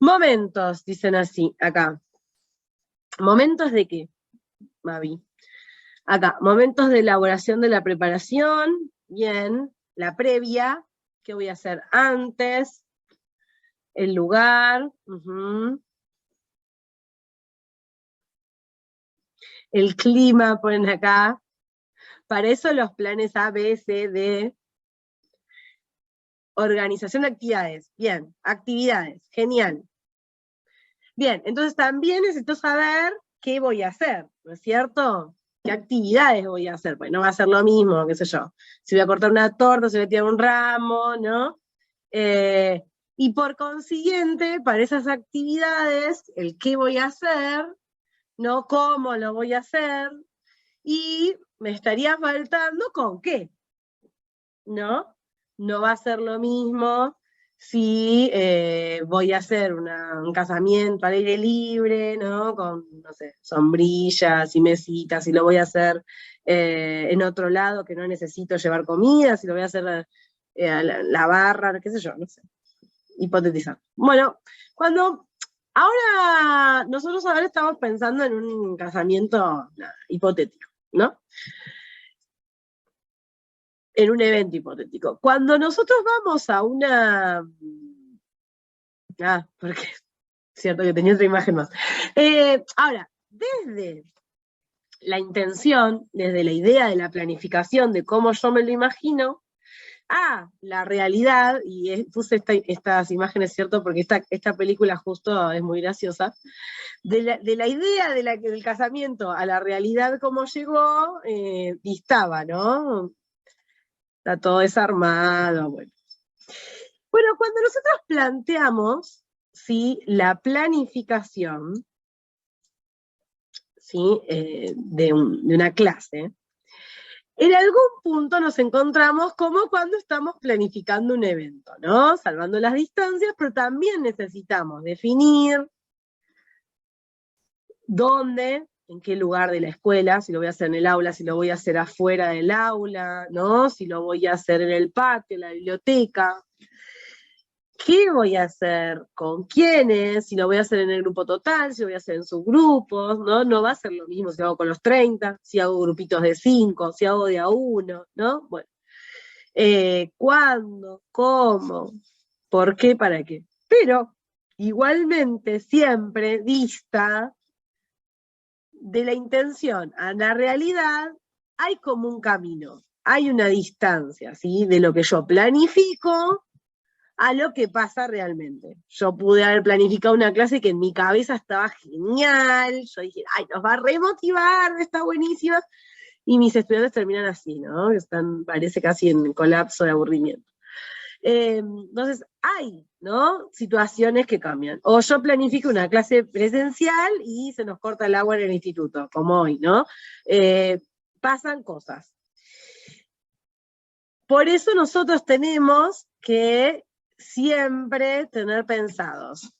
Momentos, dicen así, acá. ¿Momentos de qué, Mavi? Acá, momentos de elaboración de la preparación, bien, la previa, ¿qué voy a hacer antes? El lugar, el clima, ponen acá. Para eso los planes A, B, C, D. Organización de actividades, bien, actividades, genial. Bien, entonces también necesito saber qué voy a hacer, ¿no es cierto? ¿Qué actividades voy a hacer? Pues no va a ser lo mismo, qué sé yo. Si voy a cortar una torta, si voy a tirar un ramo, ¿no? Y por consiguiente, para esas actividades, el qué voy a hacer, no cómo lo voy a hacer, y me estaría faltando con qué, ¿no? No va a ser lo mismo si voy a hacer un casamiento al aire libre, ¿no? Con, no sé, sombrillas y mesitas, si lo voy a hacer en otro lado que no necesito llevar comida, si lo voy a hacer a la barra, qué sé yo, no sé. Hipotetizar. Bueno, nosotros ahora estamos pensando en un casamiento hipotético, ¿no? En un evento hipotético. Cuando nosotros vamos a una... porque es cierto que tenía otra imagen más. Ahora, desde la intención, desde la idea de la planificación, de cómo yo me lo imagino, a la realidad, y puse estas imágenes, ¿cierto? Porque esta película justo es muy graciosa, de la idea del casamiento a la realidad como llegó, distaba, ¿no? Está todo desarmado, bueno. Bueno, cuando nosotros planteamos, ¿sí?, la planificación, ¿sí?, de una clase, en algún punto nos encontramos como cuando estamos planificando un evento, ¿no? Salvando las distancias, pero también necesitamos definir dónde, en qué lugar de la escuela, si lo voy a hacer en el aula, si lo voy a hacer afuera del aula, ¿no? Si lo voy a hacer en el patio, en la biblioteca. ¿Qué voy a hacer? ¿Con quiénes? Si lo voy a hacer en el grupo total, si lo voy a hacer en subgrupos, ¿no? No va a ser lo mismo si hago con los 30, si hago grupitos de 5, si hago de a 1, ¿no? Bueno. ¿Cuándo? ¿Cómo? ¿Por qué? ¿Para qué? Pero, igualmente, siempre dista de la intención a la realidad, hay como un camino, hay una distancia, ¿sí? De lo que yo planifico a lo que pasa realmente. Yo pude haber planificado una clase que en mi cabeza estaba genial, yo dije, ay, nos va a remotivar, está buenísima, y mis estudiantes terminan así, ¿no? Están, parece casi en colapso de aburrimiento. Entonces, hay, ¿no?, situaciones que cambian. O yo planifico una clase presencial y se nos corta el agua en el instituto, como hoy, ¿no? Pasan cosas. Por eso nosotros tenemos que siempre tener pensados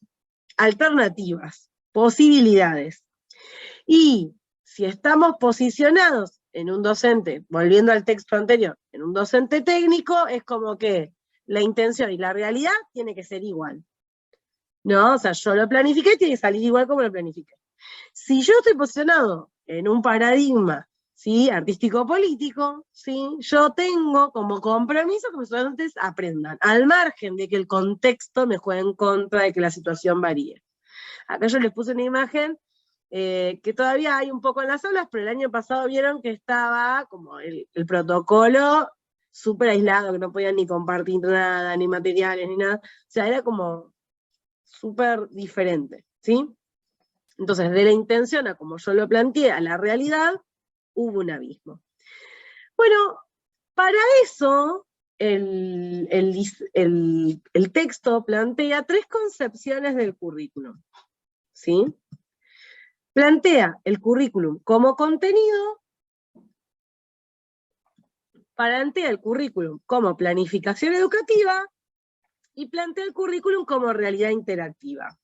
alternativas, posibilidades. Y si estamos posicionados en un docente, volviendo al texto anterior, en un docente técnico, es como que la intención y la realidad tiene que ser igual, ¿no? O sea, yo lo planifiqué y tiene que salir igual como lo planifiqué. Si yo estoy posicionado en un paradigma, ¿sí?, artístico-político, ¿sí?, yo tengo como compromiso que mis estudiantes aprendan, al margen de que el contexto me juegue en contra de que la situación varíe. Acá yo les puse una imagen que todavía hay un poco en las aulas, pero el año pasado vieron que estaba como el protocolo súper aislado, que no podían ni compartir nada, ni materiales, ni nada. O sea, era como súper diferente, ¿sí? Entonces, de la intención a como yo lo planteé, a la realidad, hubo un abismo. Bueno, para eso el texto plantea 3 concepciones del currículum, ¿sí? Plantea el currículum como contenido, plantea el currículum como planificación educativa, y plantea el currículum como realidad interactiva.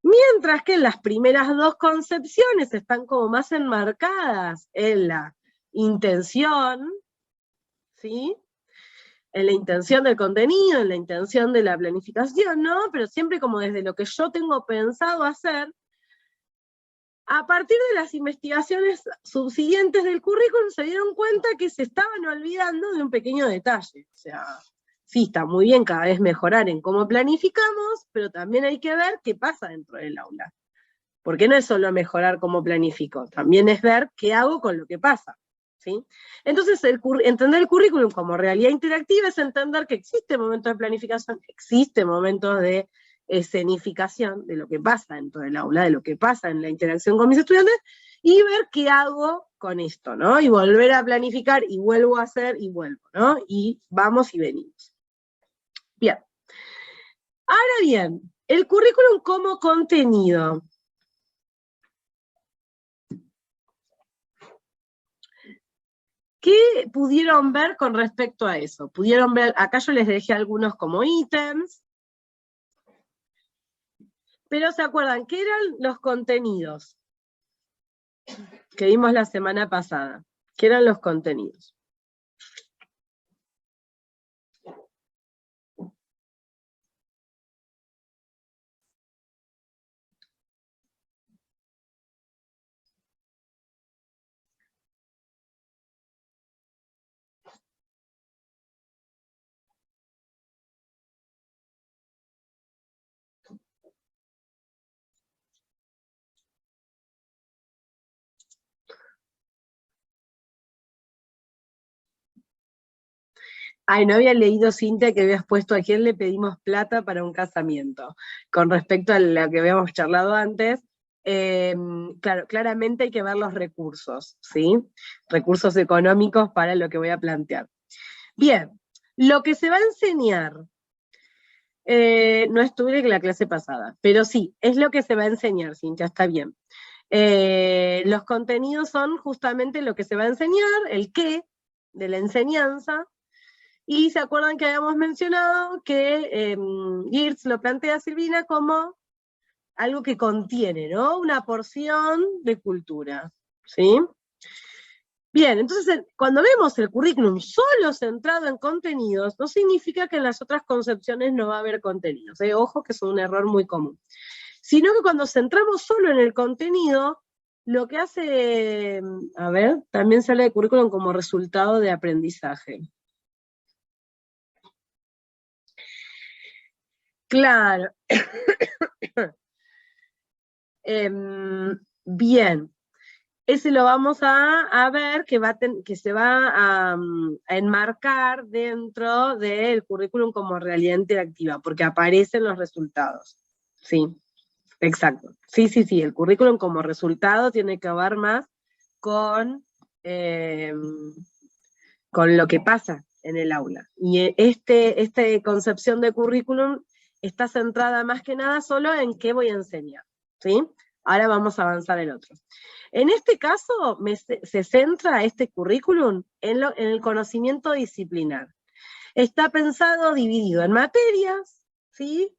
Mientras que en las primeras 2 concepciones están como más enmarcadas en la intención, ¿sí? En la intención del contenido, en la intención de la planificación, ¿no? Pero siempre como desde lo que yo tengo pensado hacer, a partir de las investigaciones subsiguientes del currículum se dieron cuenta que se estaban olvidando de un pequeño detalle. O sea, sí, está muy bien cada vez mejorar en cómo planificamos, pero también hay que ver qué pasa dentro del aula. Porque no es solo mejorar cómo planifico, también es ver qué hago con lo que pasa, ¿sí? Entonces, entender el currículum como realidad interactiva es entender que existen momentos de planificación, existen momentos de escenificación de lo que pasa dentro del aula, de lo que pasa en la interacción con mis estudiantes, y ver qué hago con esto, ¿no? Y volver a planificar, y vuelvo a hacer, y vuelvo, ¿no? Y vamos y venimos. Bien. Ahora bien, el currículum como contenido. ¿Qué pudieron ver con respecto a eso? Pudieron ver, acá yo les dejé algunos como ítems, pero ¿se acuerdan qué eran los contenidos que vimos la semana pasada? ¿Qué eran los contenidos? Ay, no había leído, Cintia, que habías puesto a quién le pedimos plata para un casamiento. Con respecto a lo que habíamos charlado antes, claro, claramente hay que ver los recursos, ¿sí? Recursos económicos para lo que voy a plantear. Bien, lo que se va a enseñar, no estuve en la clase pasada, pero sí, es lo que se va a enseñar, Cintia, está bien. Los contenidos son justamente lo que se va a enseñar, el qué de la enseñanza. Y se acuerdan que habíamos mencionado que Geertz lo plantea a Silvina como algo que contiene, ¿no? Una porción de cultura, ¿sí? Bien, entonces cuando vemos el currículum solo centrado en contenidos, no significa que en las otras concepciones no va a haber contenidos, ¿eh? Ojo que es un error muy común. Sino que cuando centramos solo en el contenido, lo que hace, a ver, también sale de currículum como resultado de aprendizaje. Claro. Bien. Ese lo vamos a ver que se va a enmarcar dentro del currículum como realidad interactiva, porque aparecen los resultados. Sí, exacto. Sí, el currículum como resultado tiene que ver más con lo que pasa en el aula. Y esta concepción de currículum está centrada más que nada solo en qué voy a enseñar, ¿sí? Ahora vamos a avanzar en otro. En este caso, se centra este currículum en el conocimiento disciplinar. Está pensado dividido en materias, ¿sí?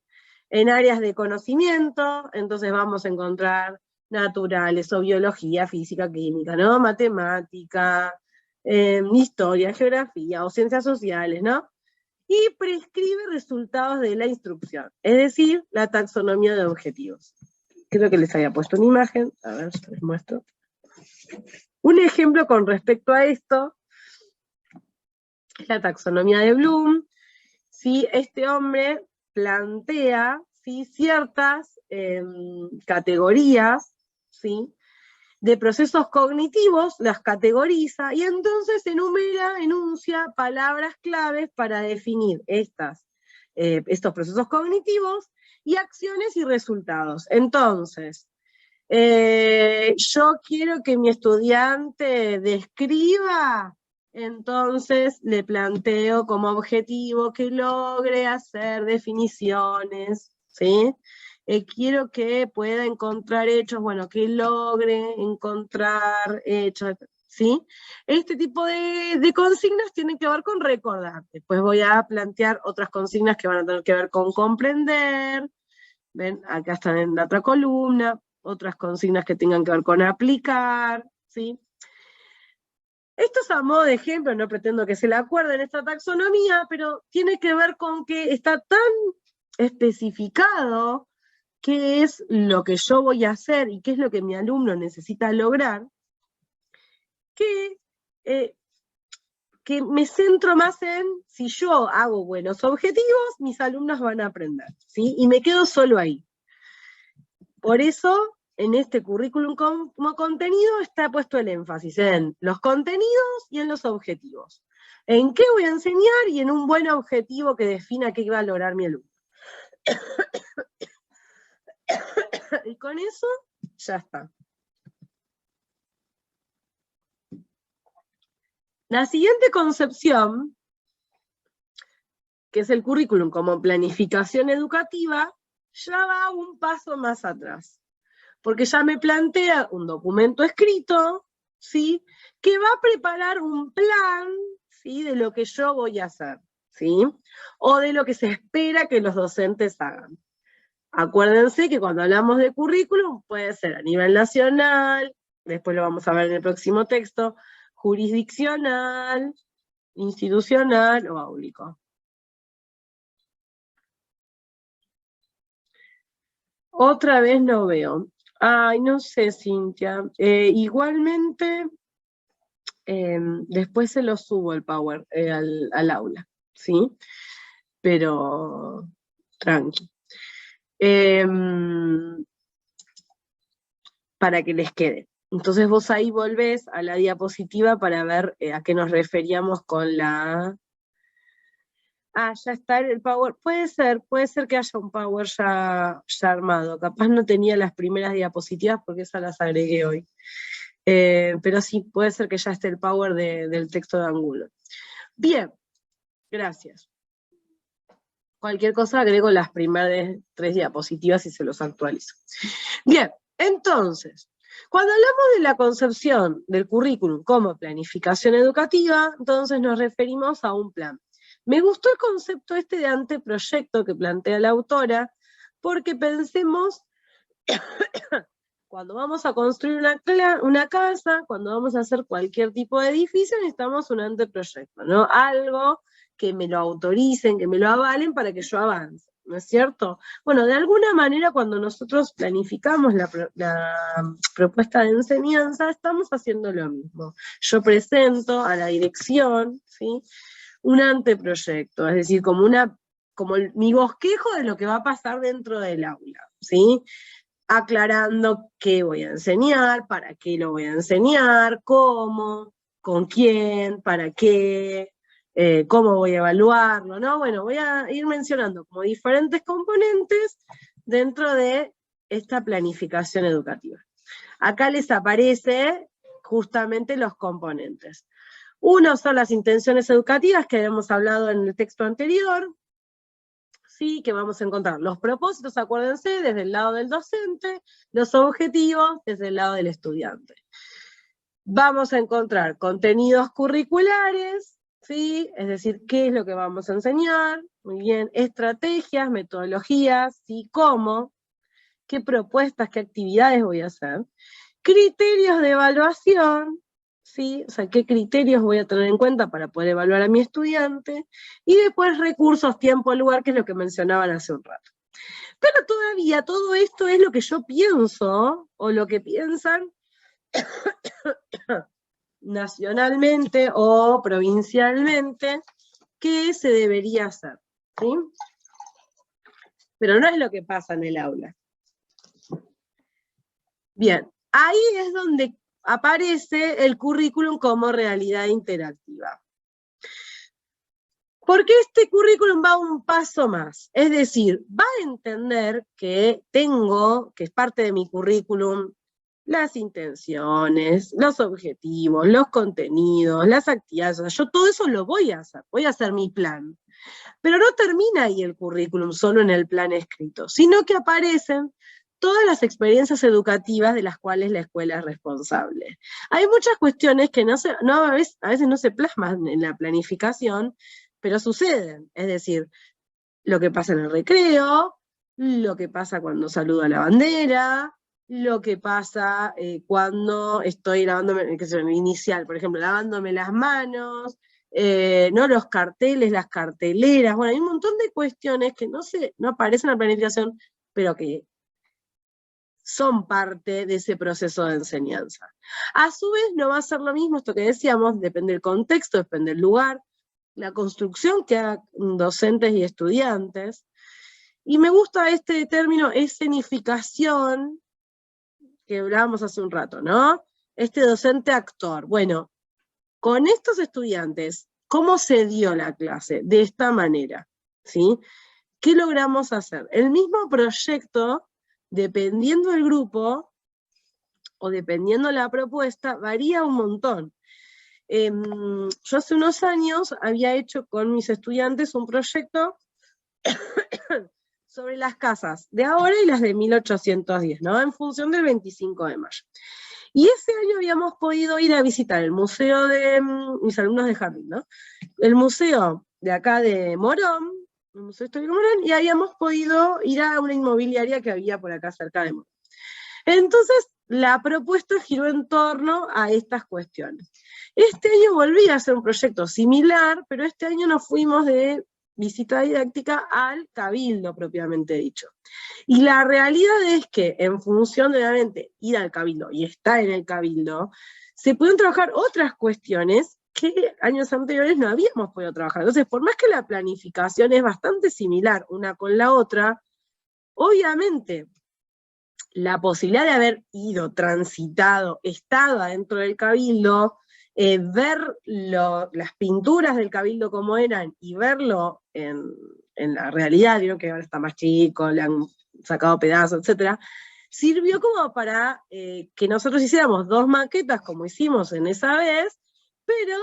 En áreas de conocimiento, entonces vamos a encontrar naturales o biología, física, química, ¿no? Matemática, historia, geografía o ciencias sociales, ¿no? Y prescribe resultados de la instrucción, es decir, la taxonomía de objetivos. Creo que les había puesto una imagen, a ver, les muestro. Un ejemplo con respecto a esto es la taxonomía de Bloom. ¿Sí? Este hombre plantea, ¿sí?, ciertas categorías, ¿sí?, de procesos cognitivos, las categoriza, y entonces enuncia palabras claves para definir estos procesos cognitivos, y acciones y resultados. Entonces, Yo quiero que mi estudiante describa, entonces le planteo como objetivo que logre hacer definiciones, ¿sí? Quiero que pueda encontrar hechos, bueno, que logre encontrar hechos, ¿sí? Este tipo de consignas tienen que ver con recordar. Después voy a plantear otras consignas que van a tener que ver con comprender. ¿Ven? Acá están en la otra columna. Otras consignas que tengan que ver con aplicar, ¿sí? Esto es a modo de ejemplo, no pretendo que se le acuerden esta taxonomía, pero tiene que ver con que está tan especificado qué es lo que yo voy a hacer y qué es lo que mi alumno necesita lograr, que me centro más en, si yo hago buenos objetivos, mis alumnos van a aprender, ¿sí? Y me quedo solo ahí. Por eso, en este currículum como contenido está puesto el énfasis en los contenidos y en los objetivos. En qué voy a enseñar y en un buen objetivo que defina qué va a lograr mi alumno. Y con eso, ya está. La siguiente concepción, que es el currículum como planificación educativa, ya va un paso más atrás. Porque ya me plantea un documento escrito, ¿sí? Que va a preparar un plan, ¿sí? De lo que yo voy a hacer, ¿sí? O de lo que se espera que los docentes hagan. Acuérdense que cuando hablamos de currículum puede ser a nivel nacional, después lo vamos a ver en el próximo texto, jurisdiccional, institucional o áulico. Otra vez no veo. Ay, no sé, Cintia. Igualmente, después se lo subo el Power al aula, ¿sí? Pero, tranqui. Para que les quede. Entonces vos ahí volvés a la diapositiva para ver a qué nos referíamos con la... Ah, ya está el Power. Puede ser que haya un Power ya armado. Capaz no tenía las primeras diapositivas porque esas las agregué hoy. Pero sí, puede ser que ya esté el Power del texto de Angulo. Bien, gracias. Cualquier cosa agrego las primeras 3 diapositivas y se los actualizo. Bien, entonces, cuando hablamos de la concepción del currículum como planificación educativa, entonces nos referimos a un plan. Me gustó el concepto de anteproyecto que plantea la autora, porque pensemos, cuando vamos a construir una casa, cuando vamos a hacer cualquier tipo de edificio, necesitamos un anteproyecto, ¿no? Algo que me lo autoricen, que me lo avalen para que yo avance, ¿no es cierto? Bueno, de alguna manera cuando nosotros planificamos la propuesta de enseñanza, estamos haciendo lo mismo. Yo presento a la dirección, ¿sí? Un anteproyecto, es decir, como mi bosquejo de lo que va a pasar dentro del aula, ¿sí? Aclarando qué voy a enseñar, para qué lo voy a enseñar, cómo, con quién, para qué, cómo voy a evaluarlo, ¿no? Bueno, voy a ir mencionando como diferentes componentes dentro de esta planificación educativa. Acá les aparece justamente los componentes. Uno son las intenciones educativas que habíamos hablado en el texto anterior, sí, que vamos a encontrar los propósitos, acuérdense, desde el lado del docente, los objetivos desde el lado del estudiante. Vamos a encontrar contenidos curriculares, ¿sí? Es decir, qué es lo que vamos a enseñar, muy bien, estrategias, metodologías, ¿sí? Cómo, qué propuestas, qué actividades voy a hacer, criterios de evaluación, ¿sí? O sea, qué criterios voy a tener en cuenta para poder evaluar a mi estudiante, y después recursos, tiempo, lugar, que es lo que mencionaban hace un rato. Pero todavía todo esto es lo que yo pienso, o lo que piensan nacionalmente o provincialmente, que se debería hacer, ¿sí? Pero no es lo que pasa en el aula. Bien, ahí es donde aparece el currículum como realidad interactiva. Porque este currículum va un paso más, es decir, va a entender que que es parte de mi currículum, las intenciones, los objetivos, los contenidos, las actividades. O sea, yo todo eso lo voy a hacer mi plan. Pero no termina ahí el currículum solo en el plan escrito, sino que aparecen todas las experiencias educativas de las cuales la escuela es responsable. Hay muchas cuestiones que a veces no se plasman en la planificación, pero suceden. Es decir, lo que pasa en el recreo, lo que pasa cuando saludo a la bandera, lo que pasa cuando estoy lavándome, inicial, por ejemplo, lavándome las manos, ¿no? Los carteles, las carteleras, bueno, hay un montón de cuestiones que no aparecen en la planificación, pero que son parte de ese proceso de enseñanza. A su vez no va a ser lo mismo, esto que decíamos, depende del contexto, depende del lugar, la construcción que hagan docentes y estudiantes, y me gusta este término escenificación, que hablábamos hace un rato, ¿no? Este docente actor. Bueno, con estos estudiantes, ¿cómo se dio la clase? De esta manera, ¿sí? ¿Qué logramos hacer? El mismo proyecto, dependiendo del grupo, o dependiendo la propuesta, varía un montón. Yo hace unos años había hecho con mis estudiantes un proyecto sobre las casas de ahora y las de 1810, ¿no? En función del 25 de mayo. Y ese año habíamos podido ir a visitar el museo de mis alumnos de jardín, ¿no? El museo de acá de Morón, el Museo Histórico de Morón, y habíamos podido ir a una inmobiliaria que había por acá cerca de Morón. Entonces, la propuesta giró en torno a estas cuestiones. Este año volví a hacer un proyecto similar, pero este año nos fuimos de visita didáctica al cabildo propiamente dicho. Y la realidad es que en función de obviamente ir al cabildo y estar en el cabildo, se pueden trabajar otras cuestiones que años anteriores no habíamos podido trabajar. Entonces, por más que la planificación es bastante similar una con la otra, obviamente la posibilidad de haber ido, transitado, estado adentro del cabildo, ver las pinturas del cabildo como eran y verlo en la realidad, digo que ahora está más chico, le han sacado pedazos, etc., sirvió como para que nosotros hiciéramos 2 maquetas como hicimos en esa vez, pero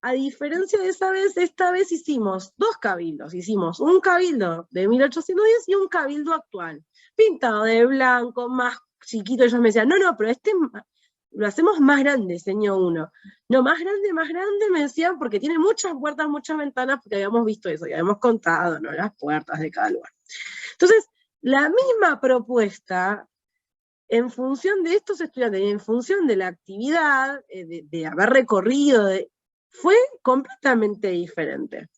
a diferencia de esa vez, esta vez hicimos 2 cabildos, hicimos un cabildo de 1810 y un cabildo actual, pintado de blanco, más chiquito. Ellos me decían, no, pero este lo hacemos más grande, señor uno. No, más grande, me decían, porque tiene muchas puertas, muchas ventanas, porque habíamos visto eso, y habíamos contado, ¿no? Las puertas de cada lugar. Entonces, la misma propuesta, en función de estos estudiantes, y en función de la actividad, de haber recorrido, fue completamente diferente.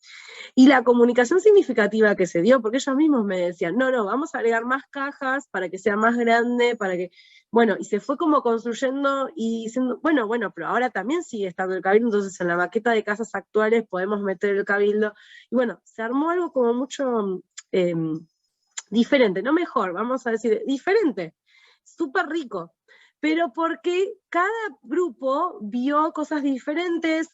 Y la comunicación significativa que se dio, porque ellos mismos me decían, no, vamos a agregar más cajas para que sea más grande, para que, bueno, y se fue como construyendo y diciendo, bueno, pero ahora también sigue estando el cabildo, entonces en la maqueta de casas actuales podemos meter el cabildo, y bueno, se armó algo como mucho diferente, no mejor, vamos a decir, diferente, súper rico, pero porque cada grupo vio cosas diferentes,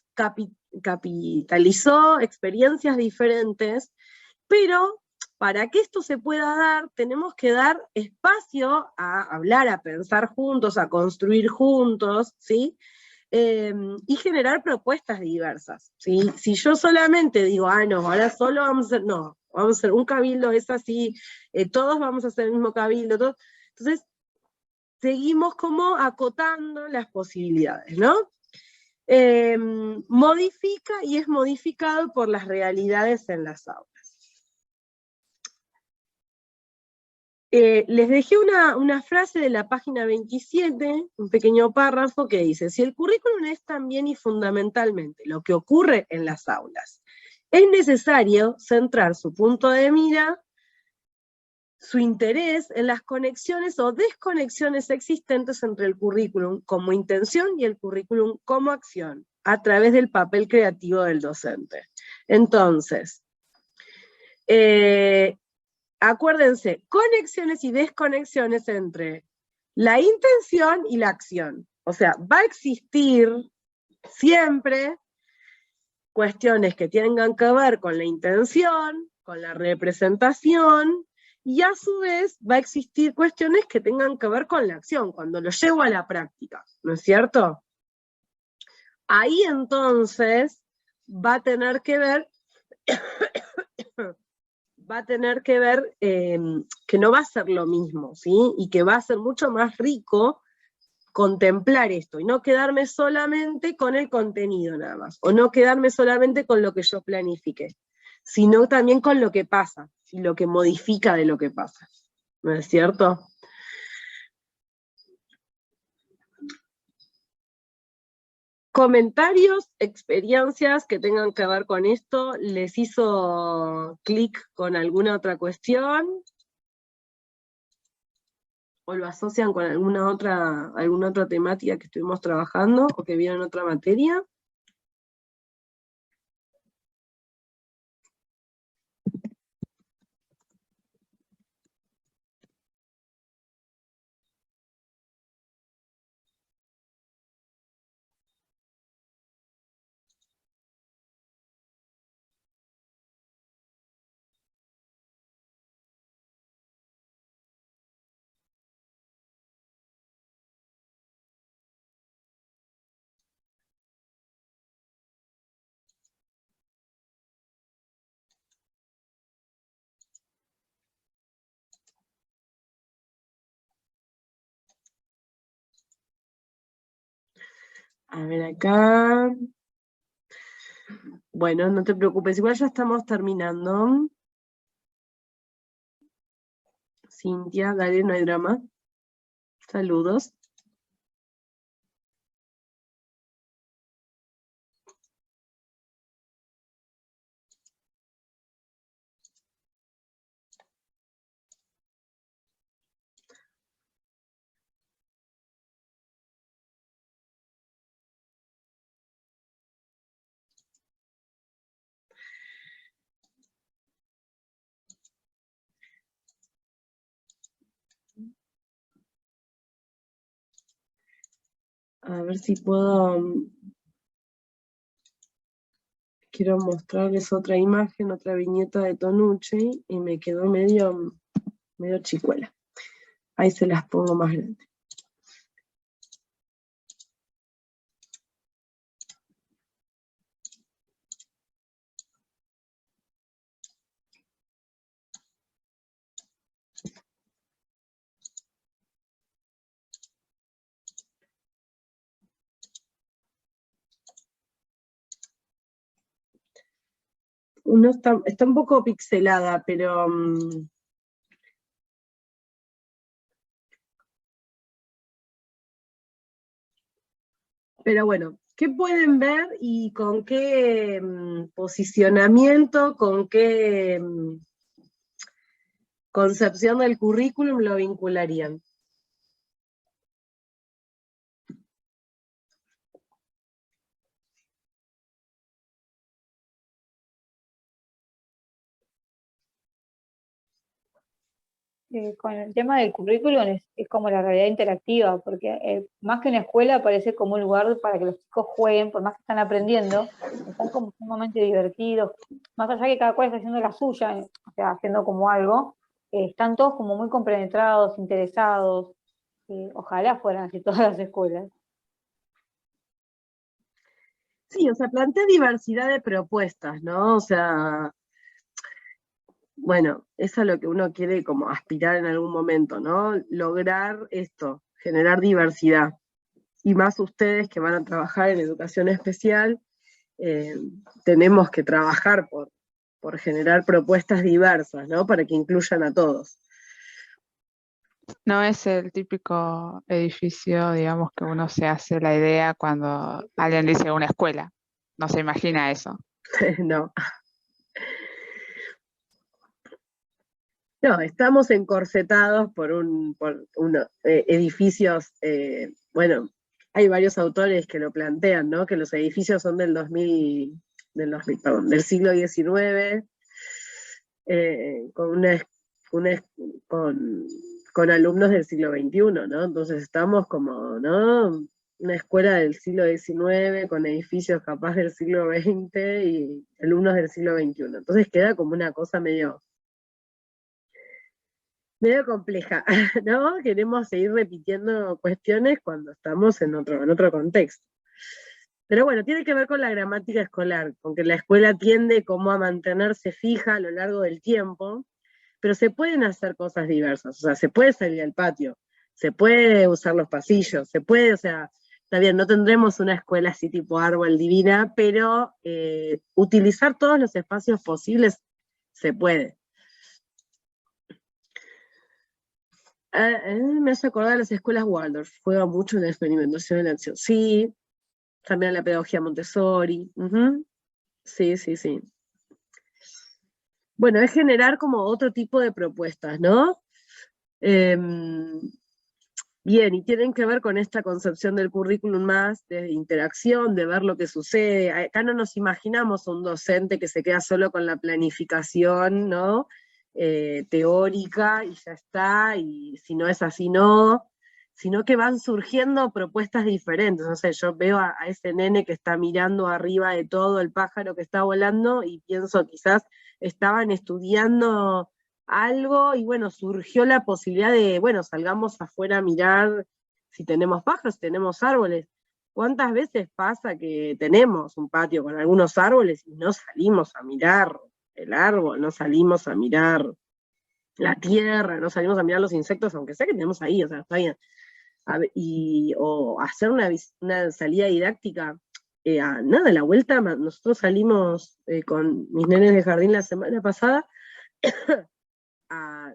capitalizó experiencias diferentes, pero para que esto se pueda dar, tenemos que dar espacio a hablar, a pensar juntos, a construir juntos, ¿sí? Y generar propuestas diversas, ¿sí? Si yo solamente digo, no, ahora solo vamos a hacer, no, vamos a hacer un cabildo, es así, todos vamos a hacer el mismo cabildo, entonces seguimos como acotando las posibilidades, ¿no? Modifica y es modificado por las realidades en las aulas. Les dejé una frase de la página 27, un pequeño párrafo que dice, si el currículum es también y fundamentalmente lo que ocurre en las aulas, es necesario centrar su punto de mira, su interés en las conexiones o desconexiones existentes entre el currículum como intención y el currículum como acción, a través del papel creativo del docente. Entonces, acuérdense, conexiones y desconexiones entre la intención y la acción. O sea, va a existir siempre cuestiones que tengan que ver con la intención, con la representación, y a su vez va a existir cuestiones que tengan que ver con la acción, cuando lo llevo a la práctica, ¿no es cierto? Ahí entonces va a tener que ver que no va a ser lo mismo, ¿sí? Y que va a ser mucho más rico contemplar esto, y no quedarme solamente con el contenido nada más, o no quedarme solamente con lo que yo planifique, sino también con lo que pasa, y lo que modifica de lo que pasa, ¿no es cierto? Comentarios, experiencias que tengan que ver con esto, ¿les hizo clic con alguna otra cuestión? ¿O lo asocian con alguna otra temática que estuvimos trabajando, o que vieron otra materia? A ver acá. Bueno, no te preocupes, igual ya estamos terminando. Cintia, dale, no hay drama. Saludos. A ver si puedo. Quiero mostrarles otra imagen, otra viñeta de Tonucci, y me quedó medio chicuela. Ahí se las pongo más grande. Está un poco pixelada, pero bueno, ¿qué pueden ver y con qué posicionamiento, con qué concepción del currículum lo vincularían? Con el tema del currículum es como la realidad interactiva, porque más que una escuela parece como un lugar para que los chicos jueguen, por más que están aprendiendo, están como sumamente divertidos, más allá que cada cual está haciendo la suya, o sea, haciendo como algo, están todos como muy compenetrados, interesados, ojalá fueran así todas las escuelas. Sí, o sea, plantea diversidad de propuestas, ¿no? O sea, bueno, eso es lo que uno quiere como aspirar en algún momento, ¿no? Lograr esto, generar diversidad. Y más ustedes que van a trabajar en educación especial, tenemos que trabajar por generar propuestas diversas, ¿no? Para que incluyan a todos. No es el típico edificio, digamos, que uno se hace la idea cuando alguien dice una escuela. No se imagina eso. No. No, estamos encorsetados por unos edificios, bueno, hay varios autores que lo plantean, ¿no? Que los edificios son del siglo XIX, con alumnos del siglo XXI, ¿no? Entonces estamos como, ¿no? Una escuela del siglo XIX con edificios capaz del siglo XX y alumnos del siglo XXI. Entonces queda como una cosa medio medio compleja, ¿no? Queremos seguir repitiendo cuestiones cuando estamos en otro contexto. Pero bueno, tiene que ver con la gramática escolar, con que la escuela tiende como a mantenerse fija a lo largo del tiempo, pero se pueden hacer cosas diversas, o sea, se puede salir al patio, se puede usar los pasillos, se puede, o sea, está bien, no tendremos una escuela así tipo árbol divina, pero utilizar todos los espacios posibles se puede. Me hace acordar de las escuelas Waldorf, juega mucho en la experimentación y la acción. Sí, también la pedagogía Montessori. Sí, sí, sí. Bueno, es generar como otro tipo de propuestas, ¿no? Bien, y tienen que ver con esta concepción del currículum más de interacción, de ver lo que sucede. Acá no nos imaginamos un docente que se queda solo con la planificación, ¿no? Teórica y ya está, y si no es así, no, sino que van surgiendo propuestas diferentes. No sé, yo veo a ese nene que está mirando arriba de todo el pájaro que está volando y pienso quizás estaban estudiando algo y bueno, surgió la posibilidad de, bueno, salgamos afuera a mirar si tenemos pájaros, si tenemos árboles. ¿Cuántas veces pasa que tenemos un patio con algunos árboles y no salimos a mirar el árbol, no salimos a mirar la tierra, no salimos a mirar los insectos, aunque sea que tenemos ahí, o sea, está bien. O hacer una salida didáctica, nada, la vuelta, nosotros salimos con mis nenes de jardín la semana pasada,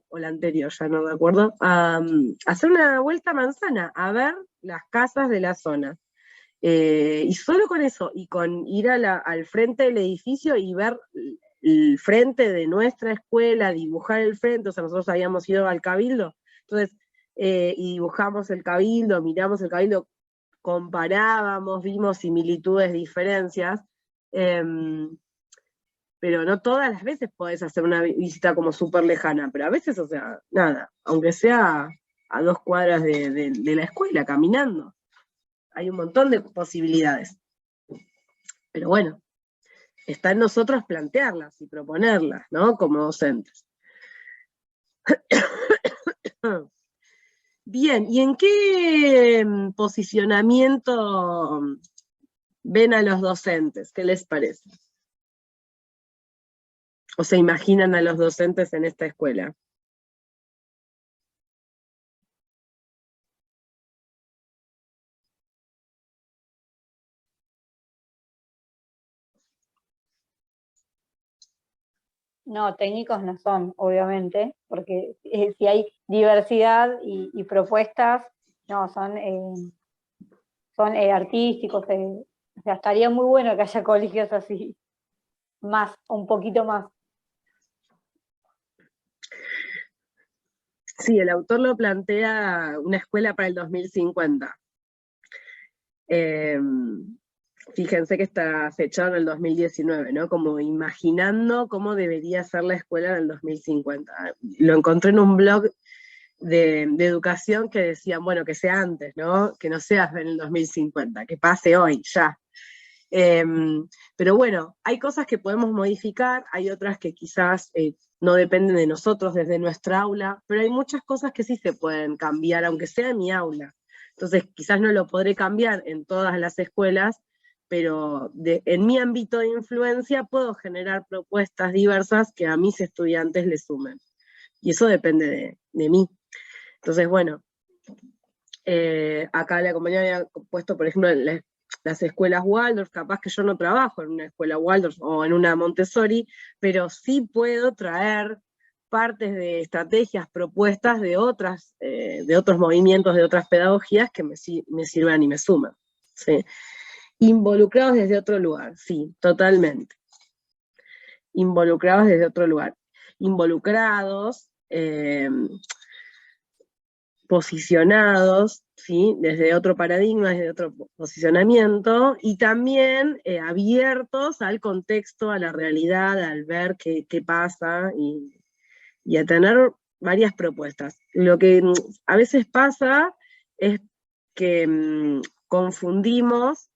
o la anterior, ya no me acuerdo, a hacer una vuelta a manzana, a ver las casas de la zona. Y solo con eso, y con ir al frente del edificio y ver el frente de nuestra escuela, dibujar el frente, o sea, nosotros habíamos ido al cabildo, entonces, y dibujamos el cabildo, miramos el cabildo, comparábamos, vimos similitudes, diferencias, pero no todas las veces podés hacer una visita como súper lejana, pero a veces, o sea, nada, aunque sea a 2 cuadras de la escuela, caminando, hay un montón de posibilidades. Pero bueno, está en nosotros plantearlas y proponerlas, ¿no? Como docentes. Bien, ¿y en qué posicionamiento ven a los docentes? ¿Qué les parece? ¿O se imaginan a los docentes en esta escuela? No, técnicos no son, obviamente, porque si hay diversidad y propuestas, no, son artísticos, o sea, estaría muy bueno que haya colegios así, más, un poquito más. Sí, el autor lo plantea una escuela para el 2050. Fíjense que está fechado en el 2019, ¿no? Como imaginando cómo debería ser la escuela en el 2050. Lo encontré en un blog de educación que decían, bueno, que sea antes, ¿no? Que no sea en el 2050, que pase hoy, ya. Pero bueno, hay cosas que podemos modificar, hay otras que quizás no dependen de nosotros desde nuestra aula, pero hay muchas cosas que sí se pueden cambiar, aunque sea en mi aula. Entonces quizás no lo podré cambiar en todas las escuelas, pero en mi ámbito de influencia puedo generar propuestas diversas que a mis estudiantes les sumen. Y eso depende de mí. Entonces, bueno, acá la compañera había puesto, por ejemplo, las escuelas Waldorf, capaz que yo no trabajo en una escuela Waldorf o en una Montessori, pero sí puedo traer partes de estrategias, propuestas de otros movimientos, de otras pedagogías que me sirvan y me suman. ¿Sí? Involucrados desde otro lugar, sí, totalmente. Involucrados desde otro lugar. Involucrados, posicionados, ¿sí? Desde otro paradigma, desde otro posicionamiento, y también abiertos al contexto, a la realidad, al ver qué pasa, y a tener varias propuestas. Lo que a veces pasa es que confundimos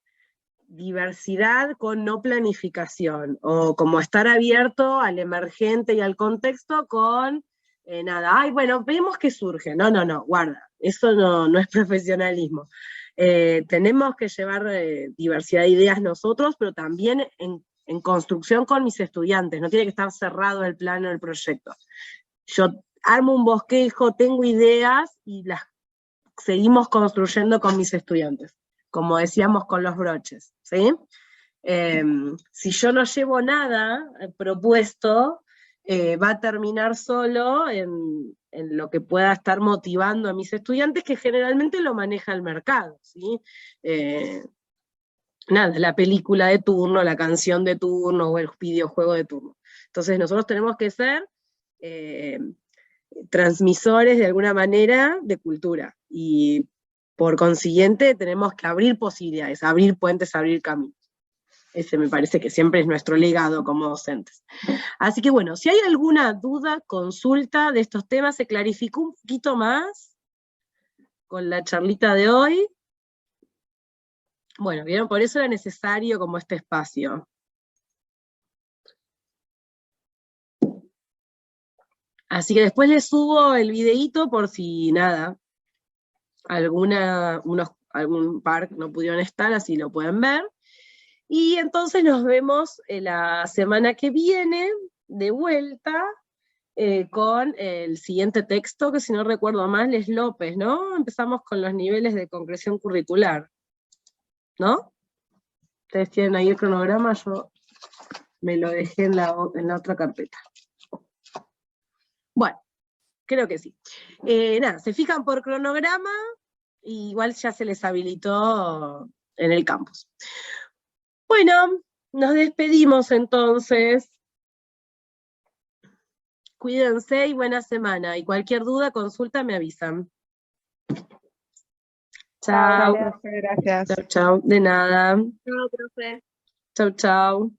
diversidad con no planificación, o como estar abierto al emergente y al contexto con nada, ay, bueno, vemos qué surge. No, guarda, eso no es profesionalismo. Tenemos que llevar diversidad de ideas nosotros, pero también en construcción con mis estudiantes, no tiene que estar cerrado el plano del proyecto. Yo armo un bosquejo, tengo ideas y las seguimos construyendo con mis estudiantes, como decíamos con los broches, ¿sí? Si yo no llevo nada propuesto, va a terminar solo en lo que pueda estar motivando a mis estudiantes, que generalmente lo maneja el mercado, ¿sí? Nada, la película de turno, la canción de turno, o el videojuego de turno. Entonces nosotros tenemos que ser transmisores de alguna manera de cultura, y por consiguiente tenemos que abrir posibilidades, abrir puentes, abrir caminos. Ese me parece que siempre es nuestro legado como docentes. Así que bueno, si hay alguna duda, consulta de estos temas, se clarificó un poquito más con la charlita de hoy. Bueno, vieron, por eso era necesario como este espacio. Así que después les subo el videíto por si nada, algún par no pudieron estar, así lo pueden ver. Y entonces nos vemos la semana que viene, de vuelta, con el siguiente texto, que si no recuerdo mal es López, ¿no? Empezamos con los niveles de concreción curricular, ¿no? Ustedes tienen ahí el cronograma, yo me lo dejé en la otra carpeta. Bueno, creo que sí. Nada, se fijan por cronograma, y igual ya se les habilitó en el campus. Bueno, nos despedimos entonces. Cuídense y buena semana. Y cualquier duda, consulta, me avisan. Chao. Gracias. Chao. De nada. No, profe. Chao.